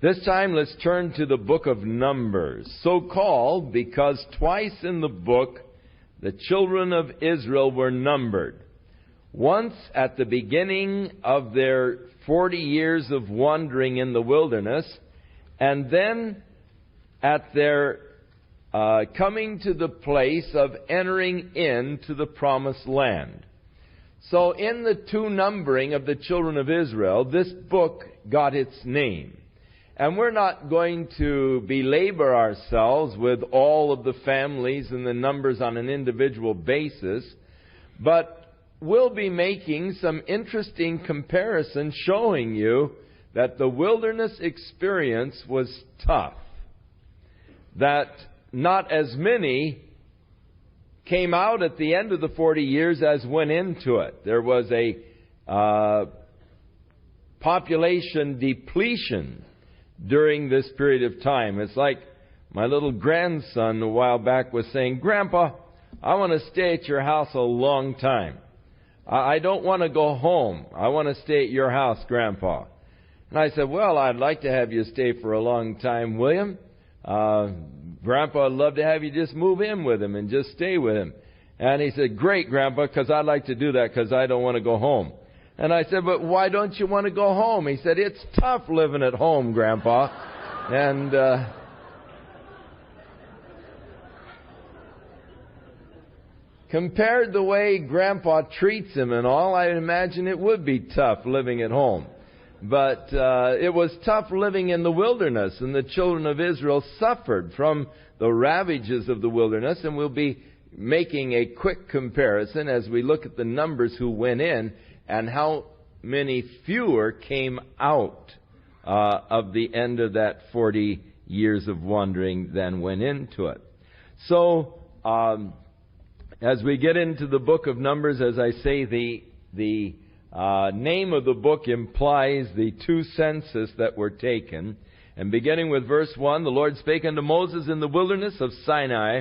This time let's turn to the book of Numbers, so called because twice in the book the children of Israel were numbered. Once at the beginning of their 40 years of wandering in the wilderness, and then at their coming to the place of entering into the promised land. So in the two numbering of the children of Israel, this book got its name. And we're not going to belabor ourselves with all of the families and the numbers on an individual basis, but we'll be making some interesting comparisons showing you that the wilderness experience was tough, that not as many came out at the end of the 40 years as went into it. There was a population depletion during this period of time. It's like my little grandson a while back was saying, "Grandpa, I want to stay at your house a long time. I don't want to go home. I want to stay at your house, Grandpa." And I said, "Well, I'd like to have you stay for a long time, William. Grandpa would love to have you just move in with him and just stay with him." And he said, "Great, Grandpa, because I'd like to do that because I don't want to go home." And I said, "But why don't you want to go home?" He said, "It's tough living at home, Grandpa." And compared the way Grandpa treats him and all, I imagine it would be tough living at home. But it was tough living in the wilderness, and the children of Israel suffered from the ravages of the wilderness. And we'll be making a quick comparison as we look at the numbers who went in and how many fewer came out of the end of that 40 years of wandering than went into it. So, as we get into the book of Numbers, as I say, the name of the book implies the two census that were taken. And beginning with verse 1, "The Lord spake unto Moses in the wilderness of Sinai,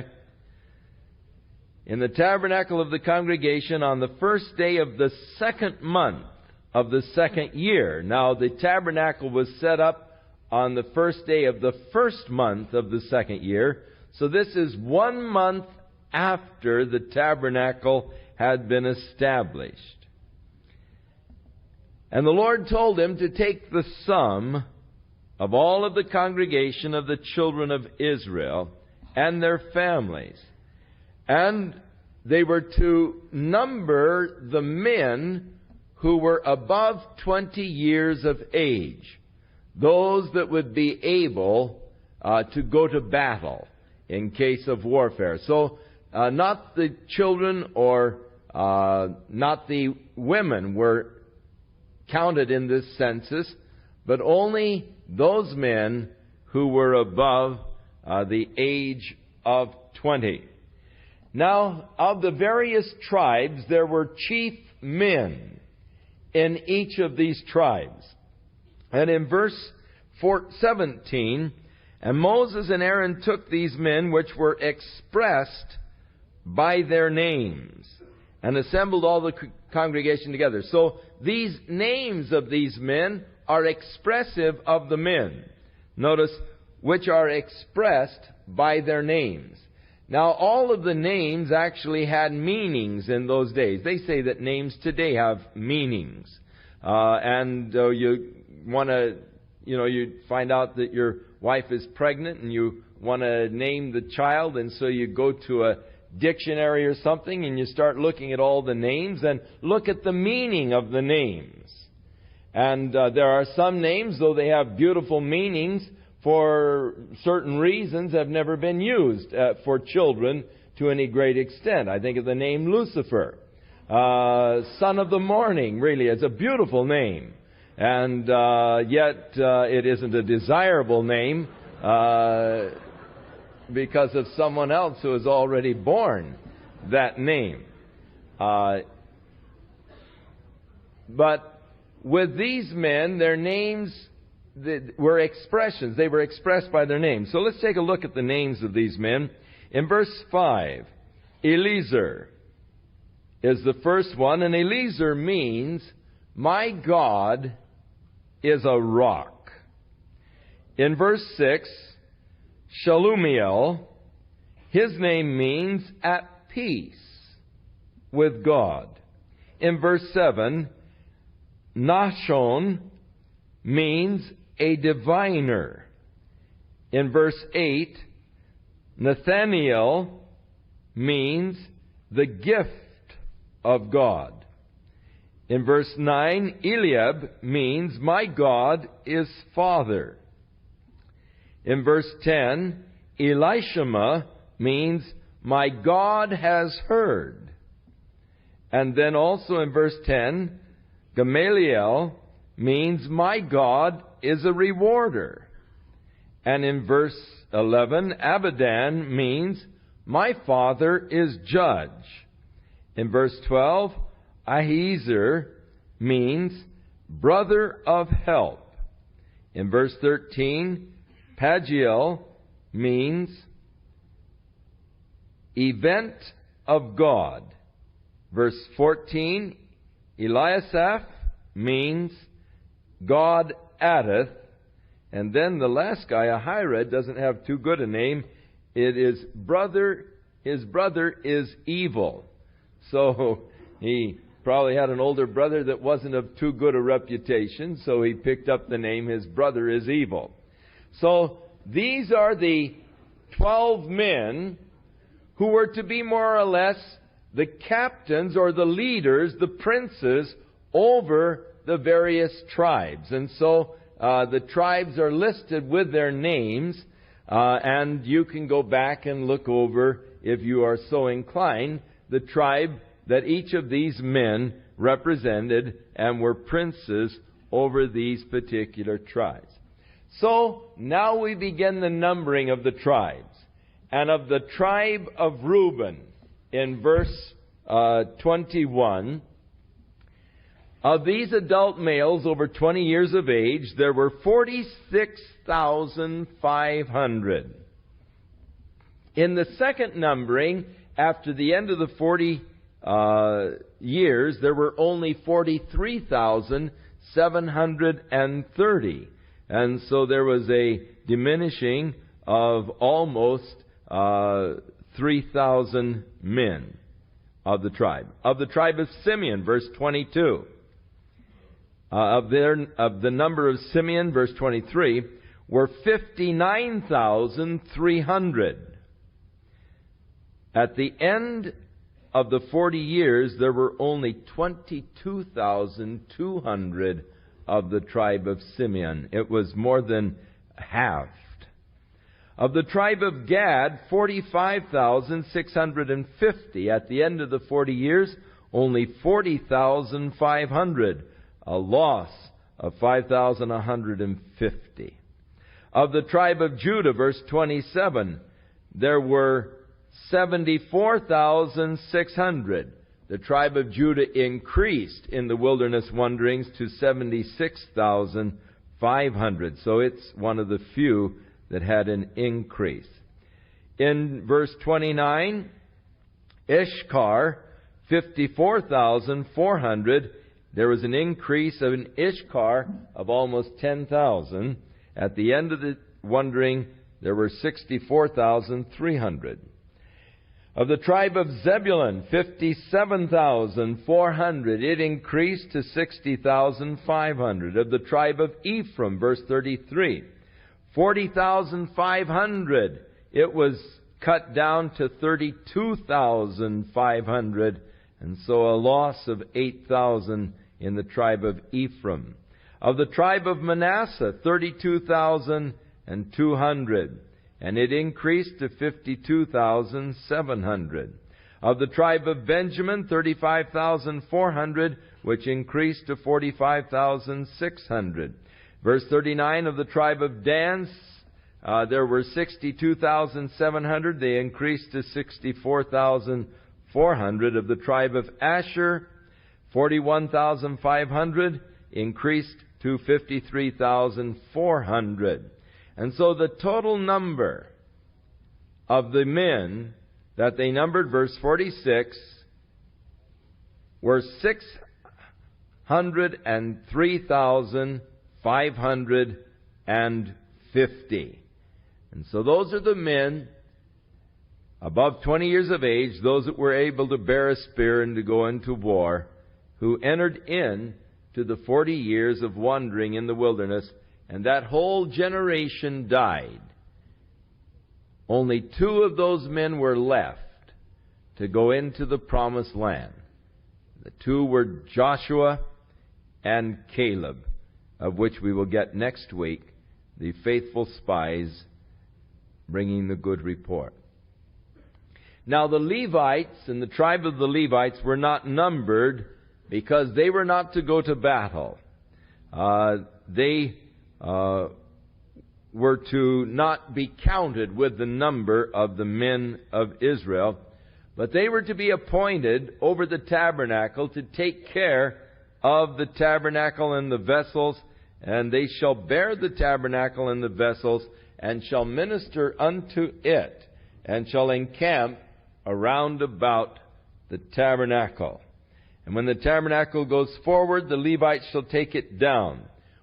in the tabernacle of the congregation, on the first day of the second month of the second year." Now, the tabernacle was set up on the first day of the first month of the second year. So this is 1 month after the tabernacle had been established. "And the Lord told him to take the sum of all of the congregation of the children of Israel and their families. And they were to number the men who were above 20 years of age, those that would be able to go to battle in case of warfare." So not the children or not the women were counted in this census, but only those men who were above the age of 20. Now, of the various tribes, there were chief men in each of these tribes. And in verse 17, "And Moses and Aaron took these men which were expressed by their names, and assembled all the congregation together." So these names of these men are expressive of the men. Notice, which are expressed by their names. Now, all of the names actually had meanings in those days. They say that names today have meanings. You want to, you find out that your wife is pregnant and you want to name the child, and so you go to a dictionary or something and you start looking at all the names and look at the meaning of the names. And there are some names, though they have beautiful meanings, for certain reasons have never been used for children to any great extent. I think of the name Lucifer. Son of the Morning, really, is a beautiful name. And yet it isn't a desirable name because of someone else who has already borne that name. But with these men, their names were expressions. They were expressed by their names. So let's take a look at the names of these men. In verse 5, Eliezer is the first one, and Eliezer means, "My God is a rock." In verse 6, Shalumiel, his name means at peace with God. In verse 7, Nahshon means a diviner. In verse 8, Nathaniel means the gift of God. In verse 9, Eliab means my God is Father. In verse 10, Elishama means my God has heard. And then also in verse 10, Gamaliel means my God is a rewarder. And in verse 11, Abidan means my Father is judge. In verse 12, Ahiezer means brother of help. In verse 13, Pagiel means event of God. Verse 14, Eliasaph means God addeth. And then the last guy, Ahired, doesn't have too good a name. It is brother, his brother is evil. So he probably had an older brother that wasn't of too good a reputation, so he picked up the name, his brother is evil. So these are the 12 men who were to be more or less the captains or the leaders, the princes over the various tribes. And so the tribes are listed with their names, and you can go back and look over, if you are so inclined, the tribe that each of these men represented and were princes over these particular tribes. So now we begin the numbering of the tribes. And of the tribe of Reuben, in verse 21, of these adult males over 20 years of age, there were 46,500. In the second numbering, after the end of the 40 years, there were only 43,730. And so there was a diminishing of almost 3,000 men of the tribe. Of the tribe of Simeon, verse 22. Of the number of Simeon, verse 23, were 59,300. At the end of the 40 years, there were only 22,200 of the tribe of Simeon. It was more than halved. Of the tribe of Gad, 45,650. At the end of the 40 years, only 40,500. A loss of 5,150. Of the tribe of Judah, verse 27, there were 74,600. The tribe of Judah increased in the wilderness wanderings to 76,500. So it's one of the few that had an increase. In verse 29, Ishkar, 54,400. There was an increase of an Ishkar of almost 10,000. At the end of the wandering, there were 64,300. Of the tribe of Zebulun, 57,400. It increased to 60,500. Of the tribe of Ephraim, verse 33, 40,500. It was cut down to 32,500. And so a loss of 8,000 in the tribe of Ephraim. Of the tribe of Manasseh, 32,200. And it increased to 52,700. Of the tribe of Benjamin, 35,400, which increased to 45,600. Verse 39, of the tribe of Dan, there were 62,700. They increased to 64,400. Of the tribe of Asher, 41,500, increased to 53,400. And so the total number of the men that they numbered, verse 46, were 603,550. 50. And so those are the men above 20 years of age, those that were able to bear a spear and to go into war, who entered in to the 40 years of wandering in the wilderness, and that whole generation died. Only 2 of those men were left to go into the promised land. The 2 were Joshua and Caleb, of which we will get next week, the faithful spies bringing the good report. Now the Levites and the tribe of the Levites were not numbered because they were not to go to battle. They were to not be counted with the number of the men of Israel, but they were to be appointed over the tabernacle to take care of the tabernacle and the vessels, and they shall bear the tabernacle and the vessels, and shall minister unto it, and shall encamp around about the tabernacle. And when the tabernacle goes forward, the Levites shall take it down.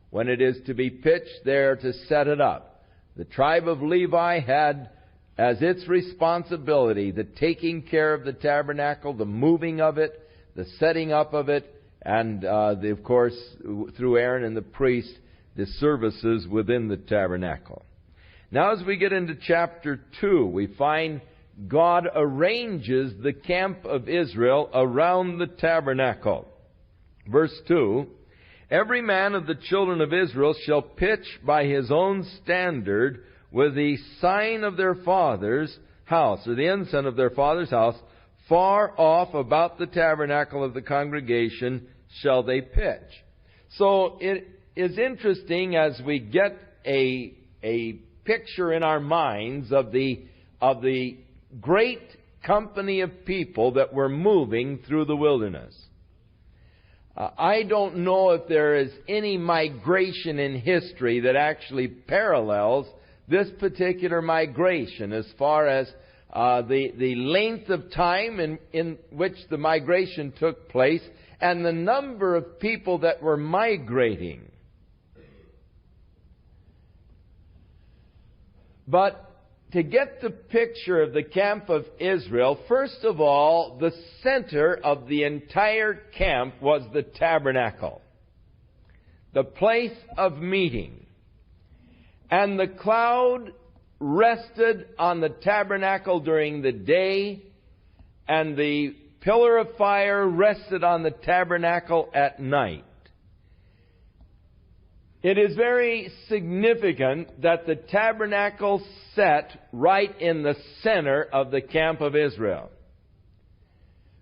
When it is to be pitched, they are to set it up. The tribe of Levi had as its responsibility the taking care of the tabernacle, the moving of it, the setting up of it, and of course, through Aaron and the priest, the services within the tabernacle. Now as we get into chapter 2, we find God arranges the camp of Israel around the tabernacle. Verse 2, every man of the children of Israel shall pitch by his own standard with the sign of their father's house, or the ensign of their father's house, far off about the tabernacle of the congregation shall they pitch. So it is interesting as we get a picture in our minds of the great company of people that were moving through the wilderness. I don't know if there is any migration in history that actually parallels this particular migration as far as the length of time in which the migration took place and the number of people that were migrating. But to get the picture of the camp of Israel, first of all, the center of the entire camp was the tabernacle, the place of meeting. And the cloud rested on the tabernacle during the day, and the pillar of fire rested on the tabernacle at night. It is very significant that the tabernacle sat right in the center of the camp of Israel,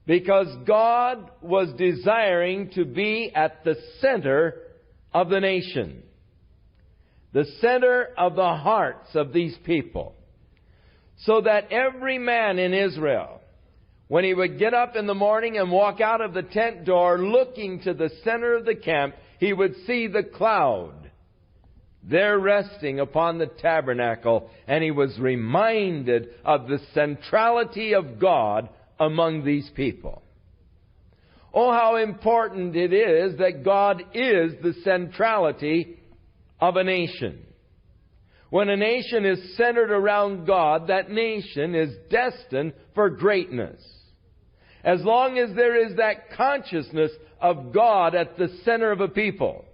because God was desiring to be at the center of the nation, the center of the hearts of these people, so that every man in Israel, when he would get up in the morning and walk out of the tent door looking to the center of the camp, he would see the cloud there resting upon the tabernacle, and he was reminded of the centrality of God among these people. Oh, how important it is that God is the centrality of a nation. When a nation is centered around God, that nation is destined for greatness. As long as there is that consciousness of God at the center of a people,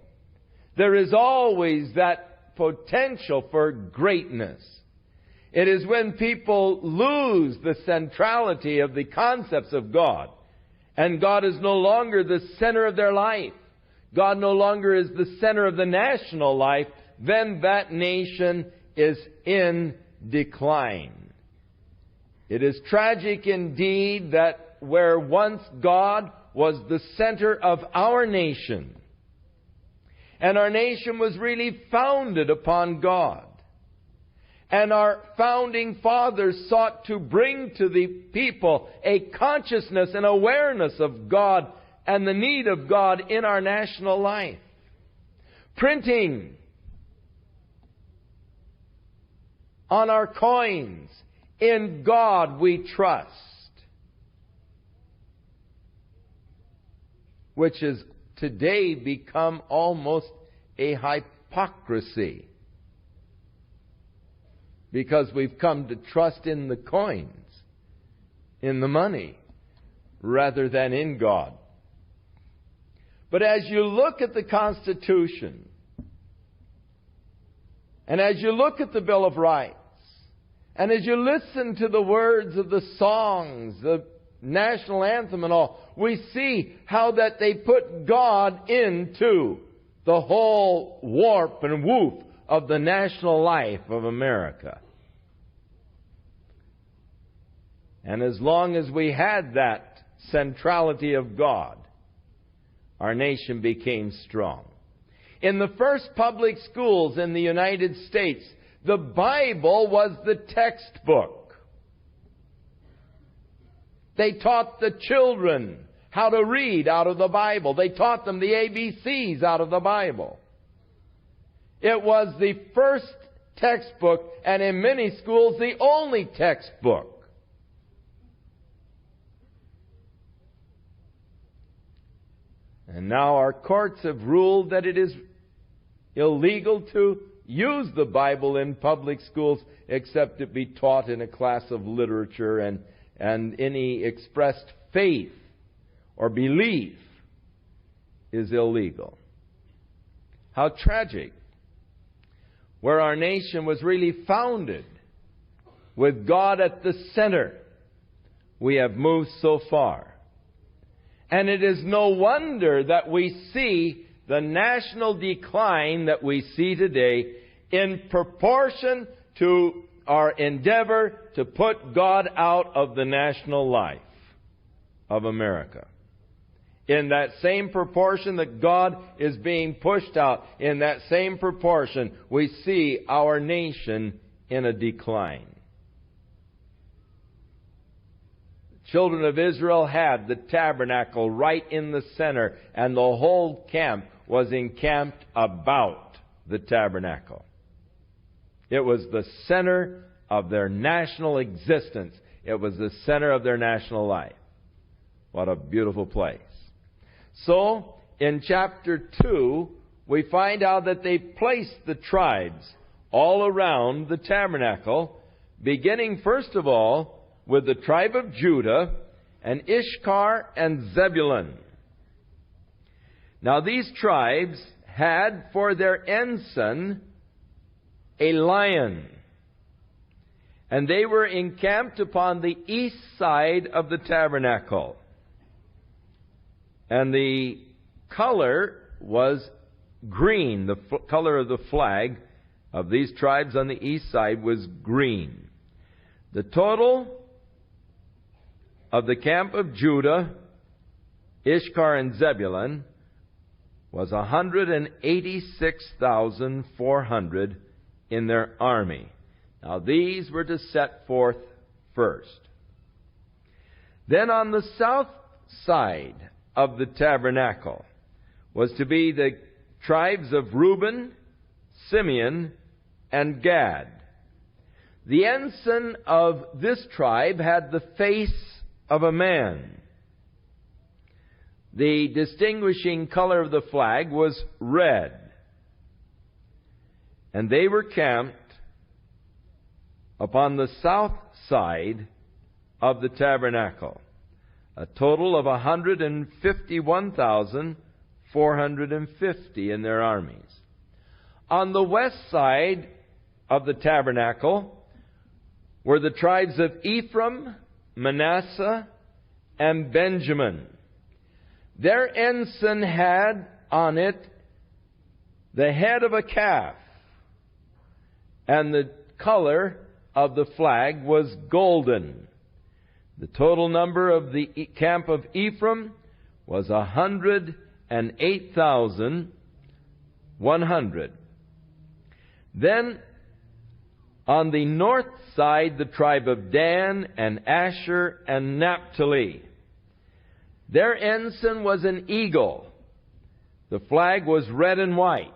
there is always that potential for greatness. It is when people lose the centrality of the concepts of God, and God is no longer the center of their life, God no longer is the center of the national life, then that nation is in decline. It is tragic indeed that where once God was the center of our nation, and our nation was really founded upon God, and our founding fathers sought to bring to the people a consciousness and awareness of God and the need of God in our national life. Printing on our coins, "In God we trust," which has today become almost a hypocrisy. because we've come to trust in the coins, in the money, rather than in God. But as you look at the Constitution, and as you look at the Bill of Rights, and as you listen to the words of the songs, the national anthem and all, we see how that they put God into the whole warp and woof of the national life of America. And as long as we had that centrality of God, our nation became strong. In the first public schools in the United States, the Bible was the textbook. They taught the children how to read out of the Bible. They taught them the ABCs out of the Bible. It was the first textbook, and in many schools, the only textbook. And now our courts have ruled that it is illegal to use the Bible in public schools except it be taught in a class of literature, and any expressed faith or belief is illegal. How tragic. Where our nation was really founded with God at the center, we have moved so far. And it is no wonder that we see the national decline that we see today in proportion to our endeavor to put God out of the national life of America. In that same proportion that God is being pushed out, in that same proportion we see our nation in a decline. Children of Israel had the tabernacle right in the center, and the whole camp was encamped about the tabernacle. It was the center of their national existence. It was the center of their national life. What a beautiful place. So, in chapter 2, we find out that they placed the tribes all around the tabernacle, beginning first of all with the tribe of Judah and Issachar and Zebulun. Now these tribes had for their ensign a lion, and they were encamped upon the east side of the tabernacle. And the color was green. The color of the flag of these tribes on the east side was green. The total of the camp of Judah, Issachar, and Zebulun was 186,400 in their army. Now these were to set forth first. Then on the south side of the tabernacle was to be the tribes of Reuben, Simeon, and Gad. The ensign of this tribe had the face of a man. The distinguishing color of the flag was red. And they were camped upon the south side of the tabernacle. A total of 151,450 in their armies. On the west side of the tabernacle were the tribes of Ephraim, Manasseh, and Benjamin. Their ensign had on it the head of a calf, and the color of the flag was golden. The total number of the camp of Ephraim was 108,100. Then on the north side, the tribe of Dan and Asher and Naphtali. Their ensign was an eagle. The flag was red and white.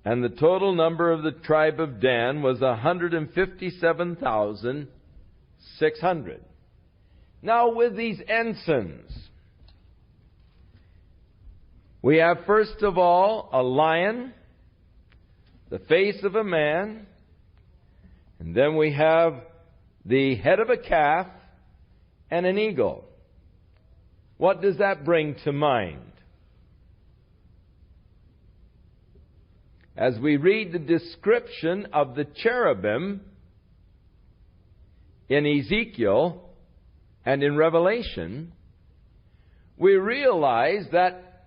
And the total number of the tribe of Dan was 157,600. Now with these ensigns, we have first of all a lion, the face of a man, And then we have the head of a calf and an eagle. What does that bring to mind? As we read the description of the cherubim in Ezekiel and in Revelation, we realize that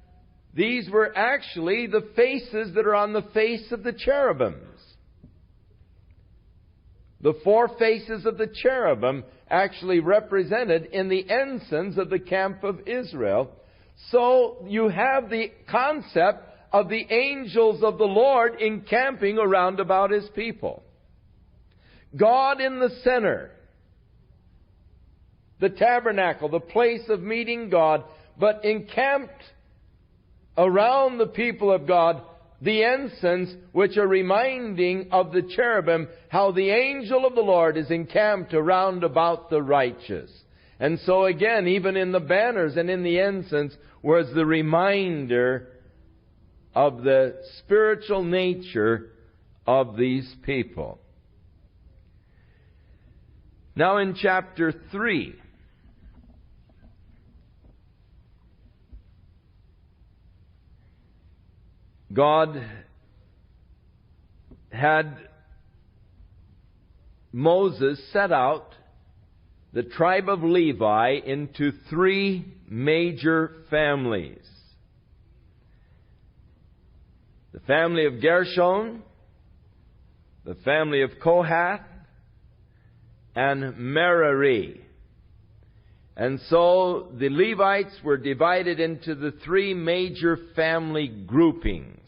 these were actually the faces that are on the face of the cherubims. The four faces of the cherubim actually represented in the ensigns of the camp of Israel. So you have the concept of the angels of the Lord encamping around about His people. God in the center. The tabernacle, the place of meeting God, but encamped around the people of God, the ensigns, which are reminding of the cherubim, how the angel of the Lord is encamped around about the righteous. And so again, even in the banners and in the ensigns, was the reminder of the spiritual nature of these people. Now in chapter 3, God had Moses set out the tribe of Levi into three major families. The family of Gershon, the family of Kohath, and Merari. And so the Levites were divided into the three major family groupings.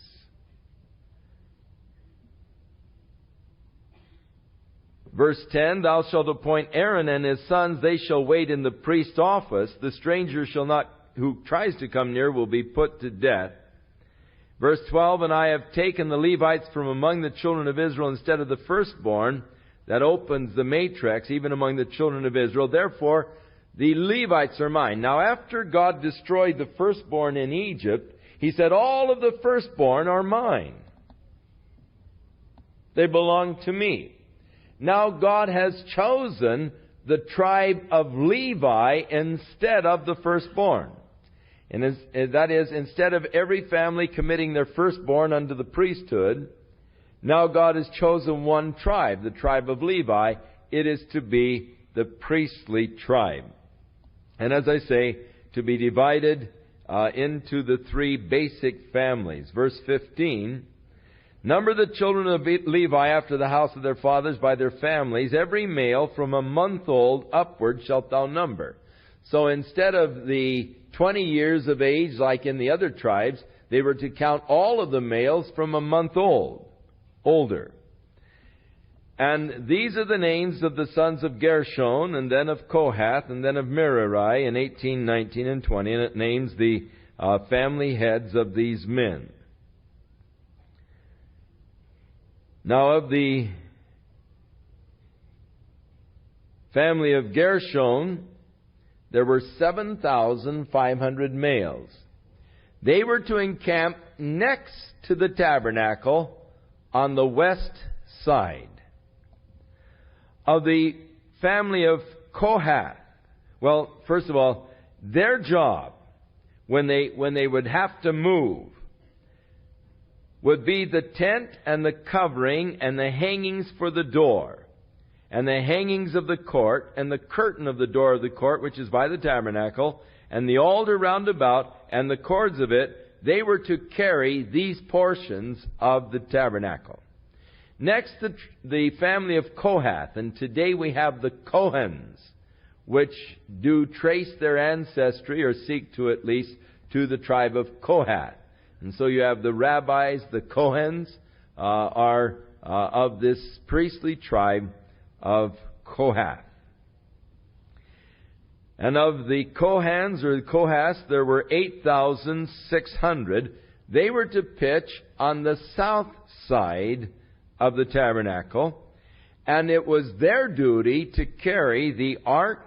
Verse 10, Thou shalt appoint Aaron and his sons, they shall wait in the priest's office. The stranger shall not, who tries to come near, will be put to death. Verse 12, And I have taken the Levites from among the children of Israel instead of the firstborn. That opens the matrix, even among the children of Israel. Therefore, the Levites are mine. Now, after God destroyed the firstborn in Egypt, He said, all of the firstborn are mine. They belong to me. Now God has chosen the tribe of Levi instead of the firstborn. And that is, instead of every family committing their firstborn unto the priesthood, now God has chosen one tribe, the tribe of Levi. It is to be the priestly tribe. And as I say, to be divided into the three basic families. Verse 15, Number the children of Levi after the house of their fathers by their families. Every male from a month old upward shalt thou number. So instead of the 20 years of age like in the other tribes, they were to count all of the males from a month old, older. And these are the names of the sons of Gershon, and then of Kohath, and then of Merari in 18, 19, and 20. And it names the family heads of these men. Now of the family of Gershon, there were 7,500 males. They were to encamp next to the tabernacle on the west side. Of the family of Kohath, well, first of all, their job, when they would have to move, would be the tent and the covering and the hangings for the door, and the hangings of the court, and the curtain of the door of the court, which is by the tabernacle, and the altar round about, and the cords of it. They were to carry these portions of the tabernacle. Next, the family of Kohath, and today we have the Kohens, which do trace their ancestry, or seek to at least, to the tribe of Kohath. And so you have the rabbis, the Kohens, are of this priestly tribe of Kohath. And of the Kohens, or the Kohaths, there were 8,600. They were to pitch on the south side of the tabernacle, and it was their duty to carry the ark,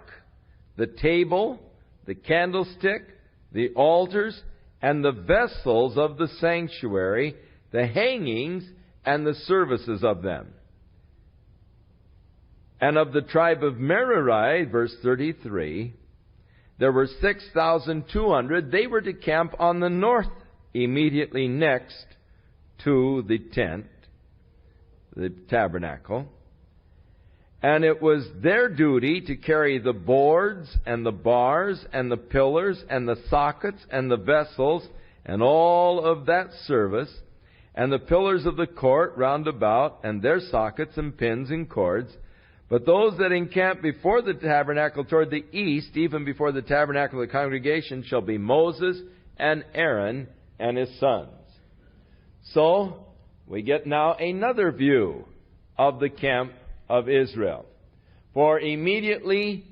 the table, the candlestick, the altars, and the vessels of the sanctuary, the hangings, and the services of them. And of the tribe of Merari, verse 33, there were 6,200. They were to camp on the north, immediately next to the tent, the tabernacle. And it was their duty to carry the boards and the bars and the pillars and the sockets and the vessels and all of that service, and the pillars of the court round about, and their sockets and pins and cords. But those that encamp before the tabernacle toward the east, even before the tabernacle of the congregation, shall be Moses and Aaron and his sons. So, we get now another view of the camp of Israel. For immediately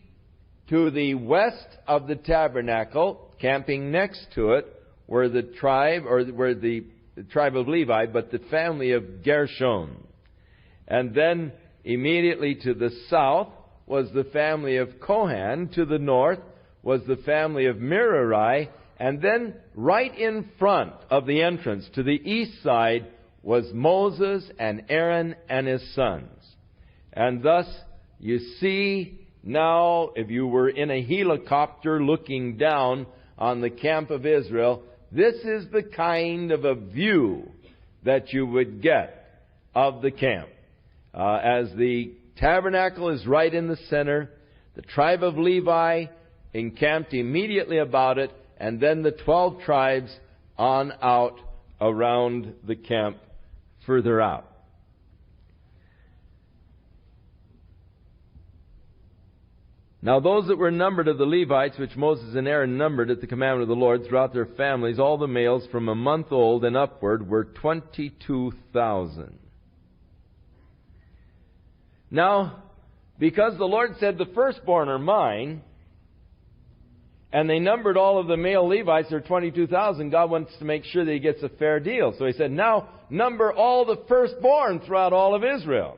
to the west of the tabernacle, camping next to it, were the tribe of Levi, but the family of Gershon. And then immediately to the south was the family of Kohan. To the north was the family of Merari. And then right in front of the entrance to the east side was Moses and Aaron and his sons. And thus you see now, if you were in a helicopter looking down on the camp of Israel, this is the kind of a view that you would get of the camp. As the tabernacle is right in the center, the tribe of Levi encamped immediately about it, and then the 12 tribes on out around the camp further out. Now those that were numbered of the Levites, which Moses and Aaron numbered at the commandment of the Lord throughout their families, all the males from a month old and upward, were 22,000. Now, because the Lord said, the firstborn are mine, and they numbered all of the male Levites, there are 22,000, God wants to make sure that He gets a fair deal. So He said, now number all the firstborn throughout all of Israel.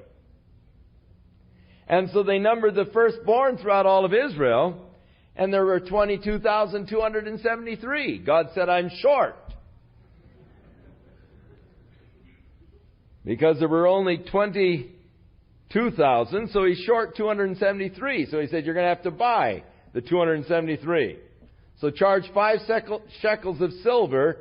And so they numbered the firstborn throughout all of Israel, and there were 22,273. God said, I'm short. Because there were only 22,000, so He's short 273. So He said, you're going to have to buy the 273. So charge 5 shekels of silver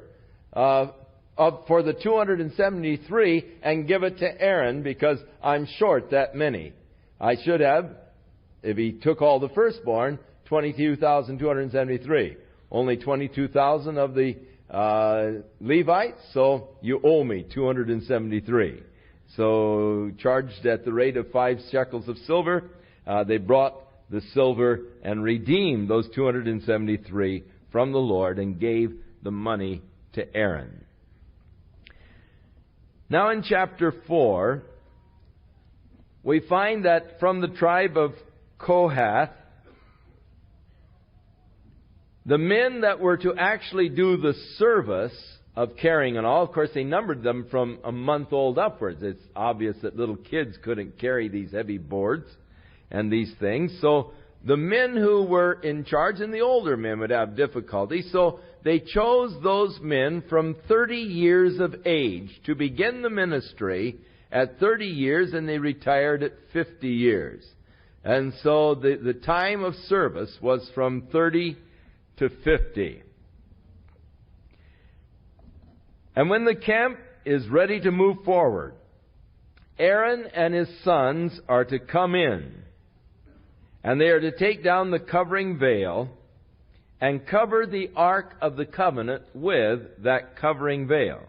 for the 273 and give it to Aaron, because I'm short that many. I should have, if he took all the firstborn, 22,273. Only 22,000 of the Levites, so you owe me 273. So charged at the rate of 5 shekels of silver, they brought the silver and redeemed those 273 from the Lord and gave the money to Aaron. Now in chapter 4, we find that from the tribe of Kohath, the men that were to actually do the service of carrying and all, of course they numbered them from a month old upwards. It's obvious that little kids couldn't carry these heavy boards and these things. So the men who were in charge, and the older men would have difficulty, so they chose those men from 30 years of age to begin the ministry at 30 years, and they retired at 50 years. And so the time of service was from 30 to 50. And when the camp is ready to move forward, Aaron and his sons are to come in, and they are to take down the covering veil and cover the Ark of the Covenant with that covering veil.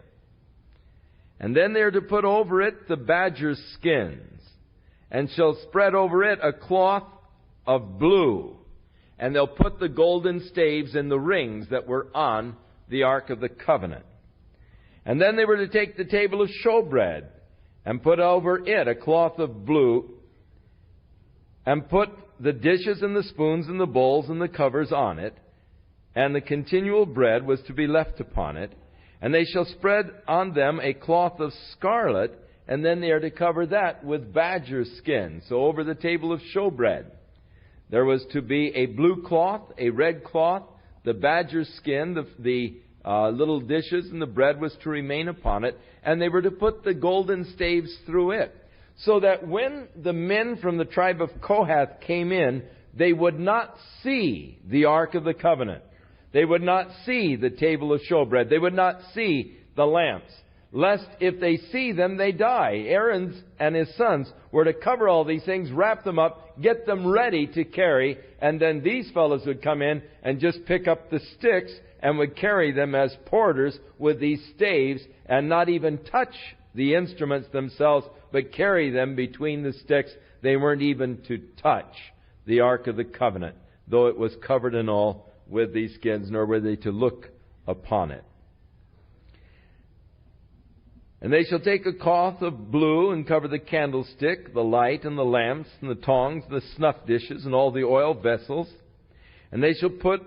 And then they are to put over it the badger's skins, and shall spread over it a cloth of blue. And they'll put the golden staves in the rings that were on the Ark of the Covenant. And then they were to take the table of showbread, and put over it a cloth of blue, and put the dishes and the spoons and the bowls and the covers on it, and the continual bread was to be left upon it. And they shall spread on them a cloth of scarlet, and then they are to cover that with badger skin. So over the table of showbread, there was to be a blue cloth, a red cloth, the badger skin, the little dishes, and the bread was to remain upon it, and they were to put the golden staves through it. so that when the men from the tribe of Kohath came in, they would not see the Ark of the Covenant. They would not see the table of showbread. They would not see the lamps, lest if they see them, they die. Aaron and his sons were to cover all these things, wrap them up, get them ready to carry, and then these fellows would come in and just pick up the sticks and would carry them as porters with these staves and not even touch the instruments themselves, but carry them between the sticks. They weren't even to touch the Ark of the Covenant, though it was covered and all with these skins, nor were they to look upon it. And they shall take a cloth of blue and cover the candlestick, the light, and the lamps, and the tongs, and the snuff dishes, and all the oil vessels. And they shall put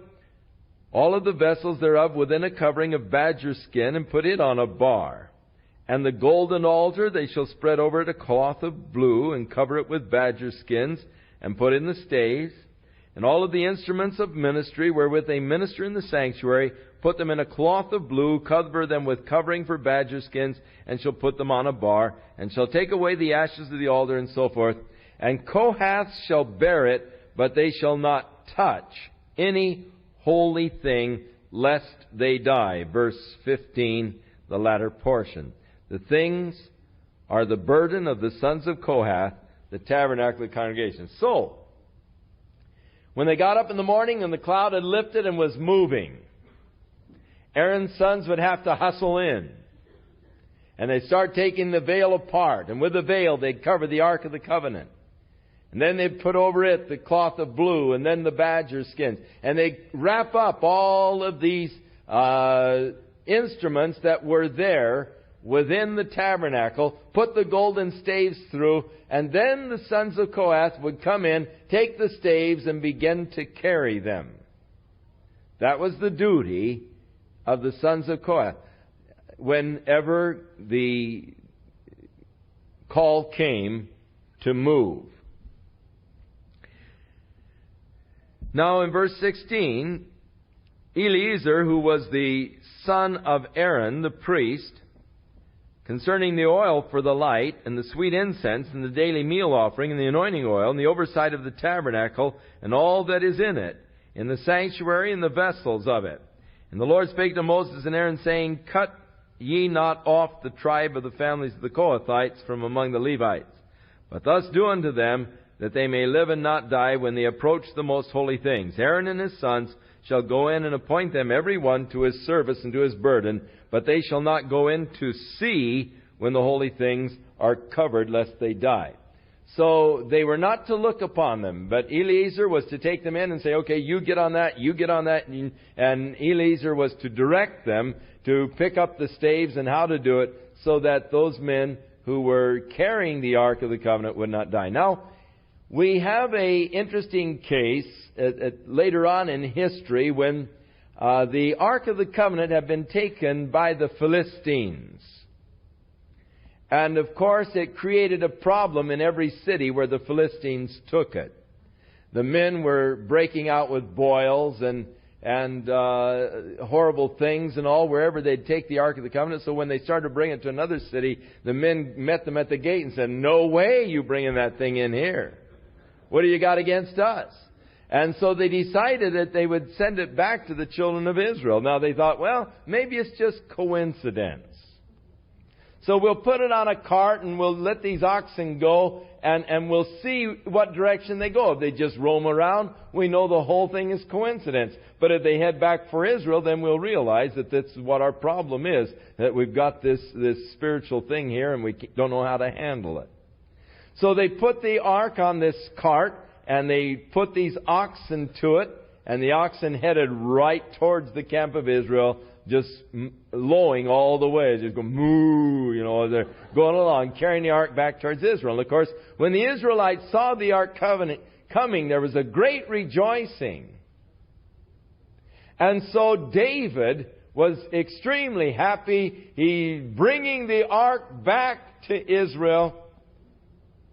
all of the vessels thereof within a covering of badger skin, and put it on a bar. And the golden altar they shall spread over it a cloth of blue, and cover it with badger skins, and put in the staves. And all of the instruments of ministry wherewith they minister in the sanctuary, put them in a cloth of blue, cover them with covering for badger skins, and shall put them on a bar, and shall take away the ashes of the altar, and so forth. And Kohath shall bear it, but they shall not touch any holy thing, lest they die. Verse 15, the latter portion. The things are the burden of the sons of Kohath, the tabernacle of the congregation. So, when they got up in the morning and the cloud had lifted and was moving, Aaron's sons would have to hustle in. And they'd start taking the veil apart. And with the veil, they'd cover the Ark of the Covenant. And then they'd put over it the cloth of blue and then the badger skins. And they'd wrap up all of these instruments that were there within the tabernacle, put the golden staves through, and then the sons of Kohath would come in, take the staves, and begin to carry them. That was the duty of the sons of Kohath. Whenever the call came to move. Now in verse 16, Eleazar, who was the son of Aaron, the priest, concerning the oil for the light, and the sweet incense, and the daily meal offering, and the anointing oil, and the oversight of the tabernacle, and all that is in it, in the sanctuary, and the vessels of it. And the Lord spake to Moses and Aaron, saying, Cut ye not off the tribe of the families of the Kohathites from among the Levites, but thus do unto them, that they may live and not die when they approach the most holy things. Aaron and his sons shall go in and appoint them every one to his service and to his burden, but they shall not go in to see when the holy things are covered, lest they die. So they were not to look upon them, but Eleazar was to take them in and say, okay, you get on that, and Eleazar was to direct them to pick up the staves and how to do it, so that those men who were carrying the Ark of the Covenant would not die. Now, we have an interesting case later on in history when the Ark of the Covenant had been taken by the Philistines. And of course, it created a problem in every city where the Philistines took it. The men were breaking out with boils and horrible things and all wherever they'd take the Ark of the Covenant. So when they started to bring it to another city, the men met them at the gate and said, "No way you bringing that thing in here. What do you got against us?" And so they decided that they would send it back to the children of Israel. Now they thought, well, maybe it's just coincidence. So we'll put it on a cart and we'll let these oxen go and we'll see what direction they go. If they just roam around, we know the whole thing is coincidence. But if they head back for Israel, then we'll realize that that's what our problem is, that we've got this spiritual thing here and we don't know how to handle it. So they put the ark on this cart and they put these oxen to it, and the oxen headed right towards the camp of Israel, just lowing all the way, just going moo, they're going along, carrying the ark back towards Israel. And of course, when the Israelites saw the ark covenant coming, there was a great rejoicing. And so David was extremely happy. He's bringing the ark back to Israel.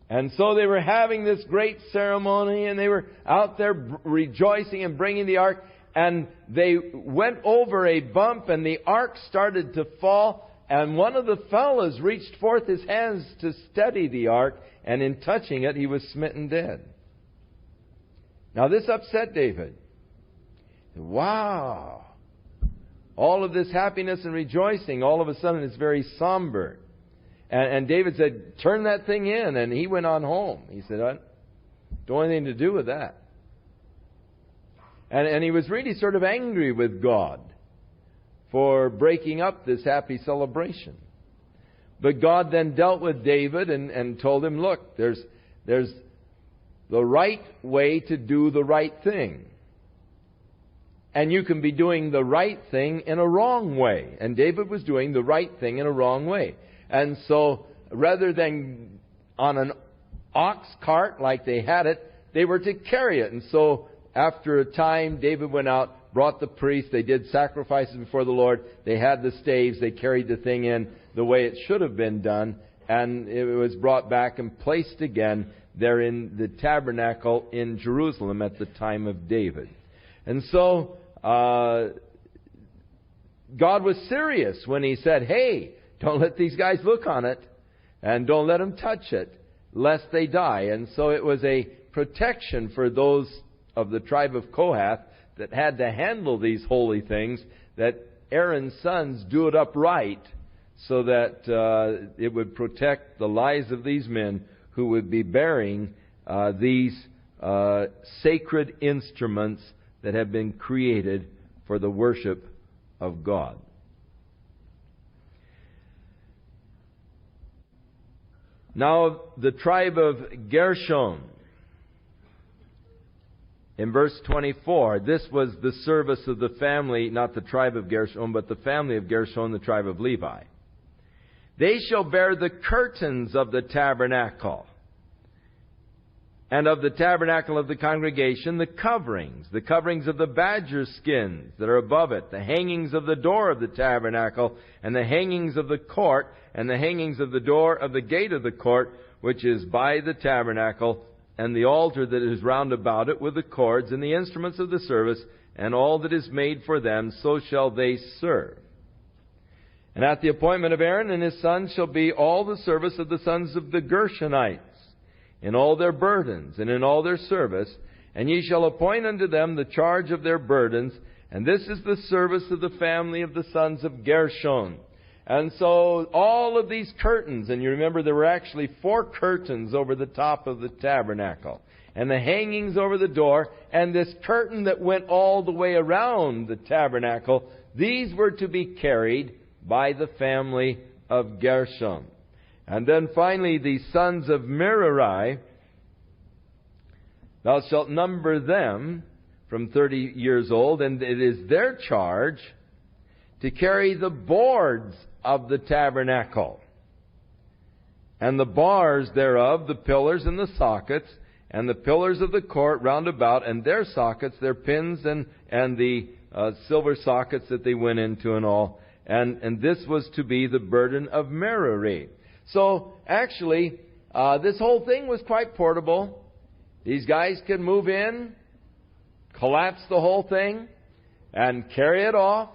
And so they were having this great ceremony, and they were out there rejoicing and bringing the ark. And they went over a bump, and the ark started to fall. and one of the fellows reached forth his hands to steady the ark, and in touching it he was smitten dead. Now this upset David. Wow! All of this happiness and rejoicing, all of a sudden it's very somber. And David said, turn that thing in, and he went on home. He said, I don't want anything to do with that. And he was really sort of angry with God for breaking up this happy celebration. But God then dealt with David and told him, look, there's the right way to do the right thing. And you can be doing the right thing in a wrong way. And David was doing the right thing in a wrong way. And so, rather than on an ox cart like they had it, they were to carry it. And so, after a time, David went out, brought the priest, they did sacrifices before the Lord, they had the staves, they carried the thing in the way it should have been done, and it was brought back and placed again there in the tabernacle in Jerusalem at the time of David. And so, God was serious when He said, hey, don't let these guys look on it, and don't let them touch it, lest they die. And so it was a protection for those of the tribe of Kohath that had to handle these holy things, that Aaron's sons do it upright, so that it would protect the lives of these men who would be bearing these sacred instruments that have been created for the worship of God. Now, the tribe of Gershon, in verse 24, this was the service of the family, not the tribe of Gershon, but the family of Gershon, the tribe of Levi. They shall bear the curtains of the tabernacle, and of the tabernacle of the congregation, the coverings of the badger skins that are above it, the hangings of the door of the tabernacle, and the hangings of the court, and the hangings of the door of the gate of the court, which is by the tabernacle, and the altar that is round about it with the cords, and the instruments of the service, and all that is made for them, so shall they serve. And at the appointment of Aaron and his sons shall be all the service of the sons of the Gershonites, in all their burdens, and in all their service, and ye shall appoint unto them the charge of their burdens, and this is the service of the family of the sons of Gershon. And so all of these curtains, and you remember there were actually 4 curtains over the top of the tabernacle, and the hangings over the door, and this curtain that went all the way around the tabernacle, these were to be carried by the family of Gershon. And then finally, the sons of Merari, thou shalt number them from 30 years old, and it is their charge to carry the boards of the tabernacle, and the bars thereof, the pillars and the sockets, and the pillars of the court round about, and their sockets, their pins, and the silver sockets that they went into and all. And this was to be the burden of Merari. So, actually, this whole thing was quite portable. These guys could move in, collapse the whole thing, and carry it off,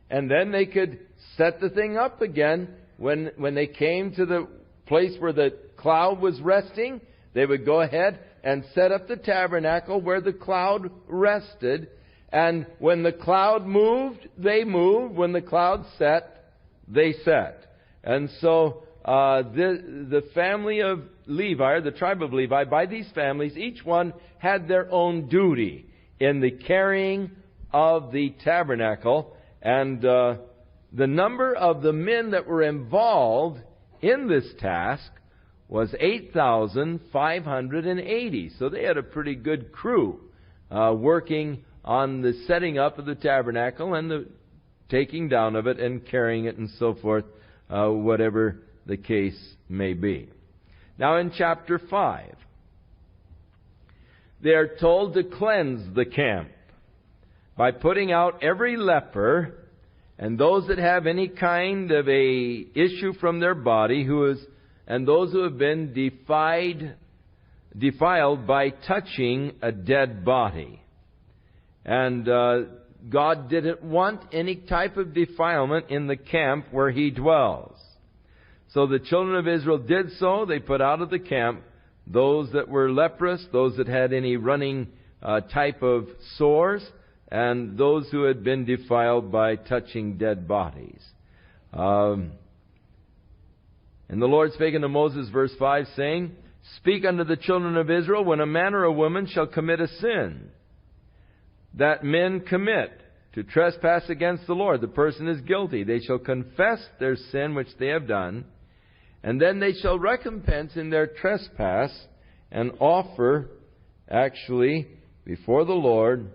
and then they could set the thing up again. When they came to the place where the cloud was resting, they would go ahead and set up the tabernacle where the cloud rested. And when the cloud moved, they moved. When the cloud set, they set. And so the family of Levi, or the tribe of Levi, by these families, each one had their own duty in the carrying of the tabernacle. And the number of the men that were involved in this task was 8,580. So they had a pretty good crew working on the setting up of the tabernacle and the taking down of it and carrying it and so forth, whatever the case may be. Now in chapter 5, they are told to cleanse the camp by putting out every leper and those that have any kind of a issue from their body, and those who have been defiled by touching a dead body. And God didn't want any type of defilement in the camp where He dwells. So the children of Israel did so. They put out of the camp those that were leprous, those that had any running type of sores, and those who had been defiled by touching dead bodies. And the Lord spake unto Moses, verse 5, saying, Speak unto the children of Israel, when a man or a woman shall commit a sin, that men commit to trespass against the Lord. The person is guilty. They shall confess their sin which they have done, and then they shall recompense in their trespass and offer, actually, before the Lord,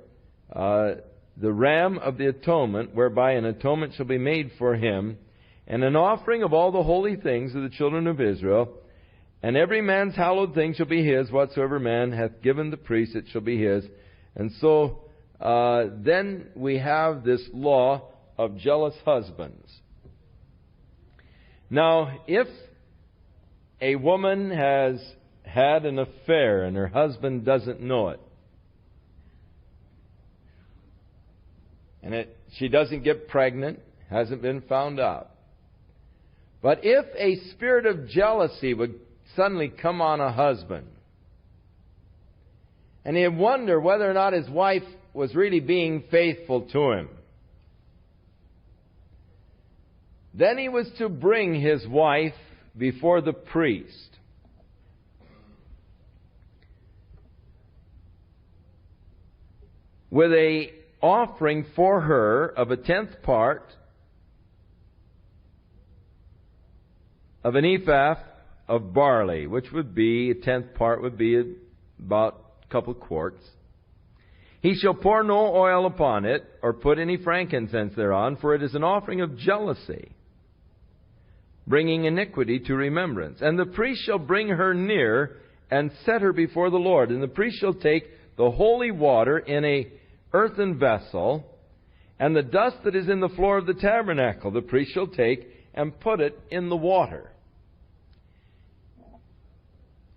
the ram of the atonement, whereby an atonement shall be made for him, and an offering of all the holy things of the children of Israel. And every man's hallowed thing shall be his, whatsoever man hath given the priest, it shall be his. And so then we have this law of jealous husbands. Now, if a woman has had an affair and her husband doesn't know it, and she doesn't get pregnant, hasn't been found out, but if a spirit of jealousy would suddenly come on a husband, and he'd wonder whether or not his wife was really being faithful to him, then he was to bring his wife before the priest. With a offering for her of a 10th part of an ephah of barley, which would be, a 10th part would be about a couple quarts. He shall pour no oil upon it, or put any frankincense thereon, for it is an offering of jealousy, bringing iniquity to remembrance. And the priest shall bring her near, and set her before the Lord. And the priest shall take the holy water in a earthen vessel, and the dust that is in the floor of the tabernacle the priest shall take, and put it in the water.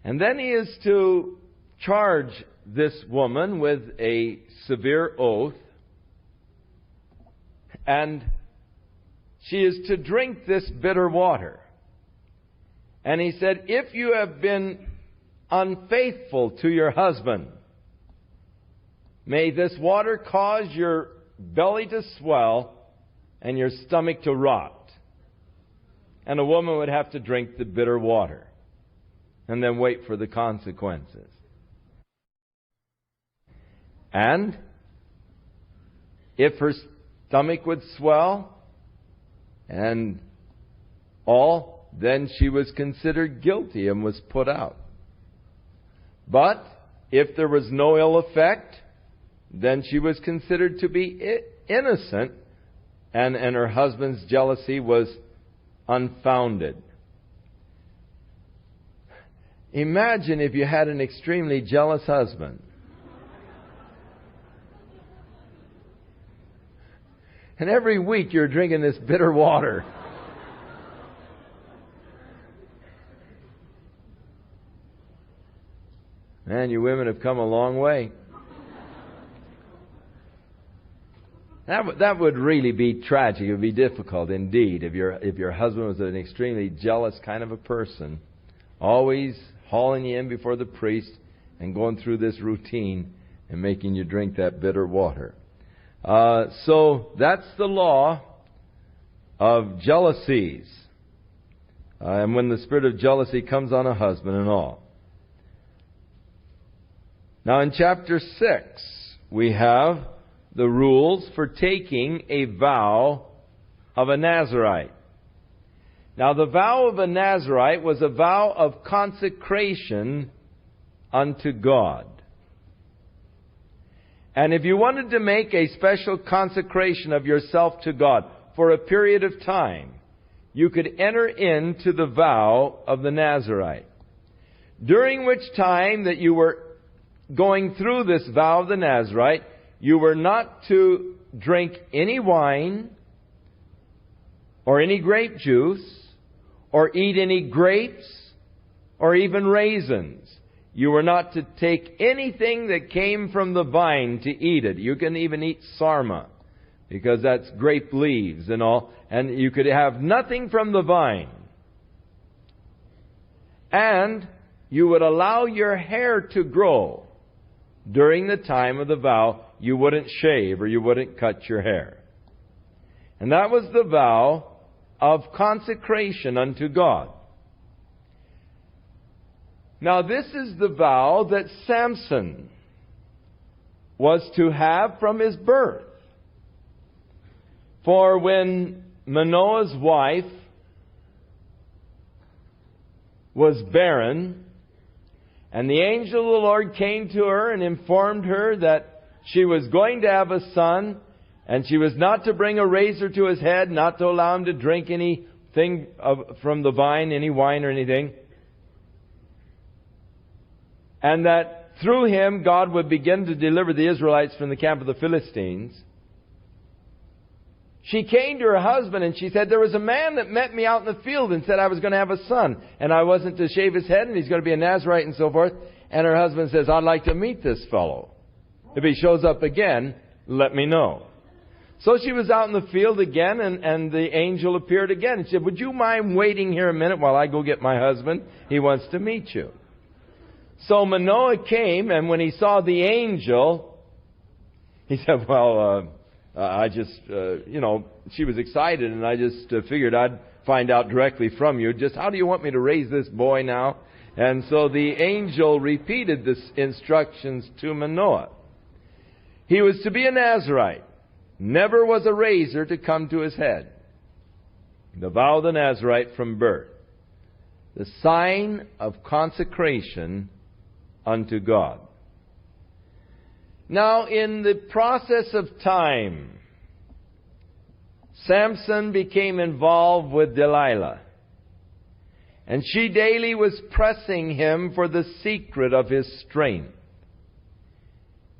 And then he is to charge this woman with a severe oath, and she is to drink this bitter water. And he said, if you have been unfaithful to your husband, may this water cause your belly to swell and your stomach to rot. And a woman would have to drink the bitter water and then wait for the consequences. And if her stomach would swell and all, then she was considered guilty and was put out. But if there was no ill effect, then she was considered to be innocent, and her husband's jealousy was unfounded. Imagine if you had an extremely jealous husband. And every week you're drinking this bitter water. Man, you women have come a long way. That would really be tragic. It would be difficult indeed if your husband was an extremely jealous kind of a person, always hauling you in before the priest and going through this routine and making you drink that bitter water. So that's the law of jealousies. And when the spirit of jealousy comes on a husband and all. Now in chapter 6, we have the rules for taking a vow of a Nazirite. Now the vow of a Nazirite was a vow of consecration unto God. And if you wanted to make a special consecration of yourself to God for a period of time, you could enter into the vow of the Nazirite. During which time that you were going through this vow of the Nazirite, you were not to drink any wine, or any grape juice, or eat any grapes, or even raisins. You were not to take anything that came from the vine to eat it. You can even eat sarma. because that's grape leaves and all, and you could have nothing from the vine. And you would allow your hair to grow during the time of the vow. You wouldn't shave or you wouldn't cut your hair. And that was the vow of consecration unto God. Now this is the vow that Samson was to have from his birth. For when Manoah's wife was barren, and the angel of the Lord came to her and informed her that she was going to have a son, and she was not to bring a razor to his head, not to allow him to drink anything from the vine, any wine or anything, and that through him God would begin to deliver the Israelites from the camp of the Philistines. She came to her husband and she said, there was a man that met me out in the field and said I was going to have a son, and I wasn't to shave his head, and he's going to be a Nazirite and so forth. And her husband says, I'd like to meet this fellow. If he shows up again, let me know. So she was out in the field again, and the angel appeared again and said, would you mind waiting here a minute while I go get my husband? He wants to meet you. So Manoah came, and when he saw the angel, he said, well, I just, she was excited, and I just figured I'd find out directly from you. Just how do you want me to raise this boy now? And so the angel repeated the instructions to Manoah. He was to be a Nazirite. Never was a razor to come to his head. The vow of the Nazirite from birth. The sign of consecration unto God. Now, in the process of time, Samson became involved with Delilah. And she daily was pressing him for the secret of his strength.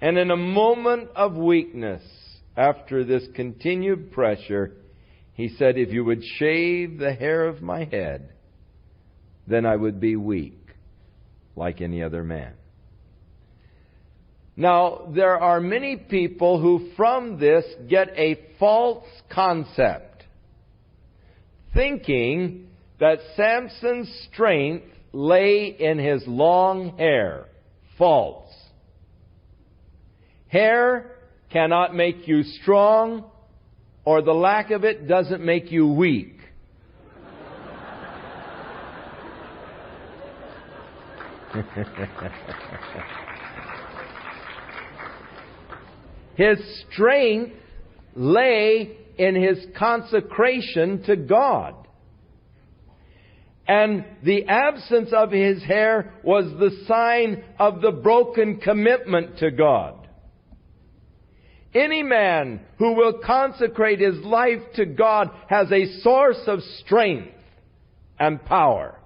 And in a moment of weakness, after this continued pressure, he said, if you would shave the hair of my head, then I would be weak like any other man. Now, there are many people who from this get a false concept, thinking that Samson's strength lay in his long hair. False. Hair cannot make you strong, or the lack of it doesn't make you weak. His strength lay in his consecration to God. And the absence of his hair was the sign of the broken commitment to God. Any man who will consecrate his life to God has a source of strength and power.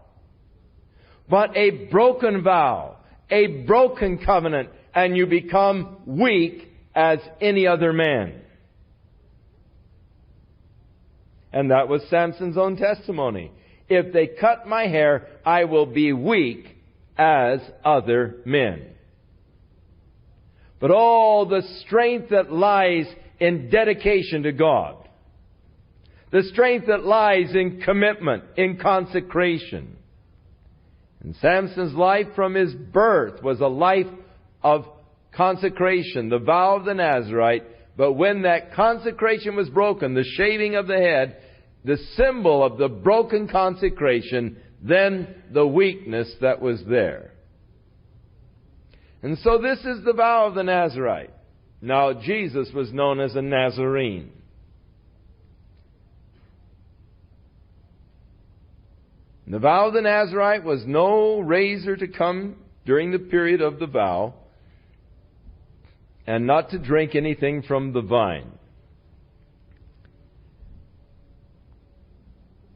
But a broken vow, a broken covenant, and you become weak as any other man. And that was Samson's own testimony. If they cut my hair, I will be weak as other men. But all the strength that lies in dedication to God, the strength that lies in commitment, in consecration. And Samson's life from his birth was a life of consecration, the vow of the Nazirite. But when that consecration was broken, the shaving of the head, the symbol of the broken consecration, then the weakness that was there. And so this is the vow of the Nazirite. Now, Jesus was known as a Nazarene. The vow of the Nazirite was no razor to come during the period of the vow, and not to drink anything from the vine.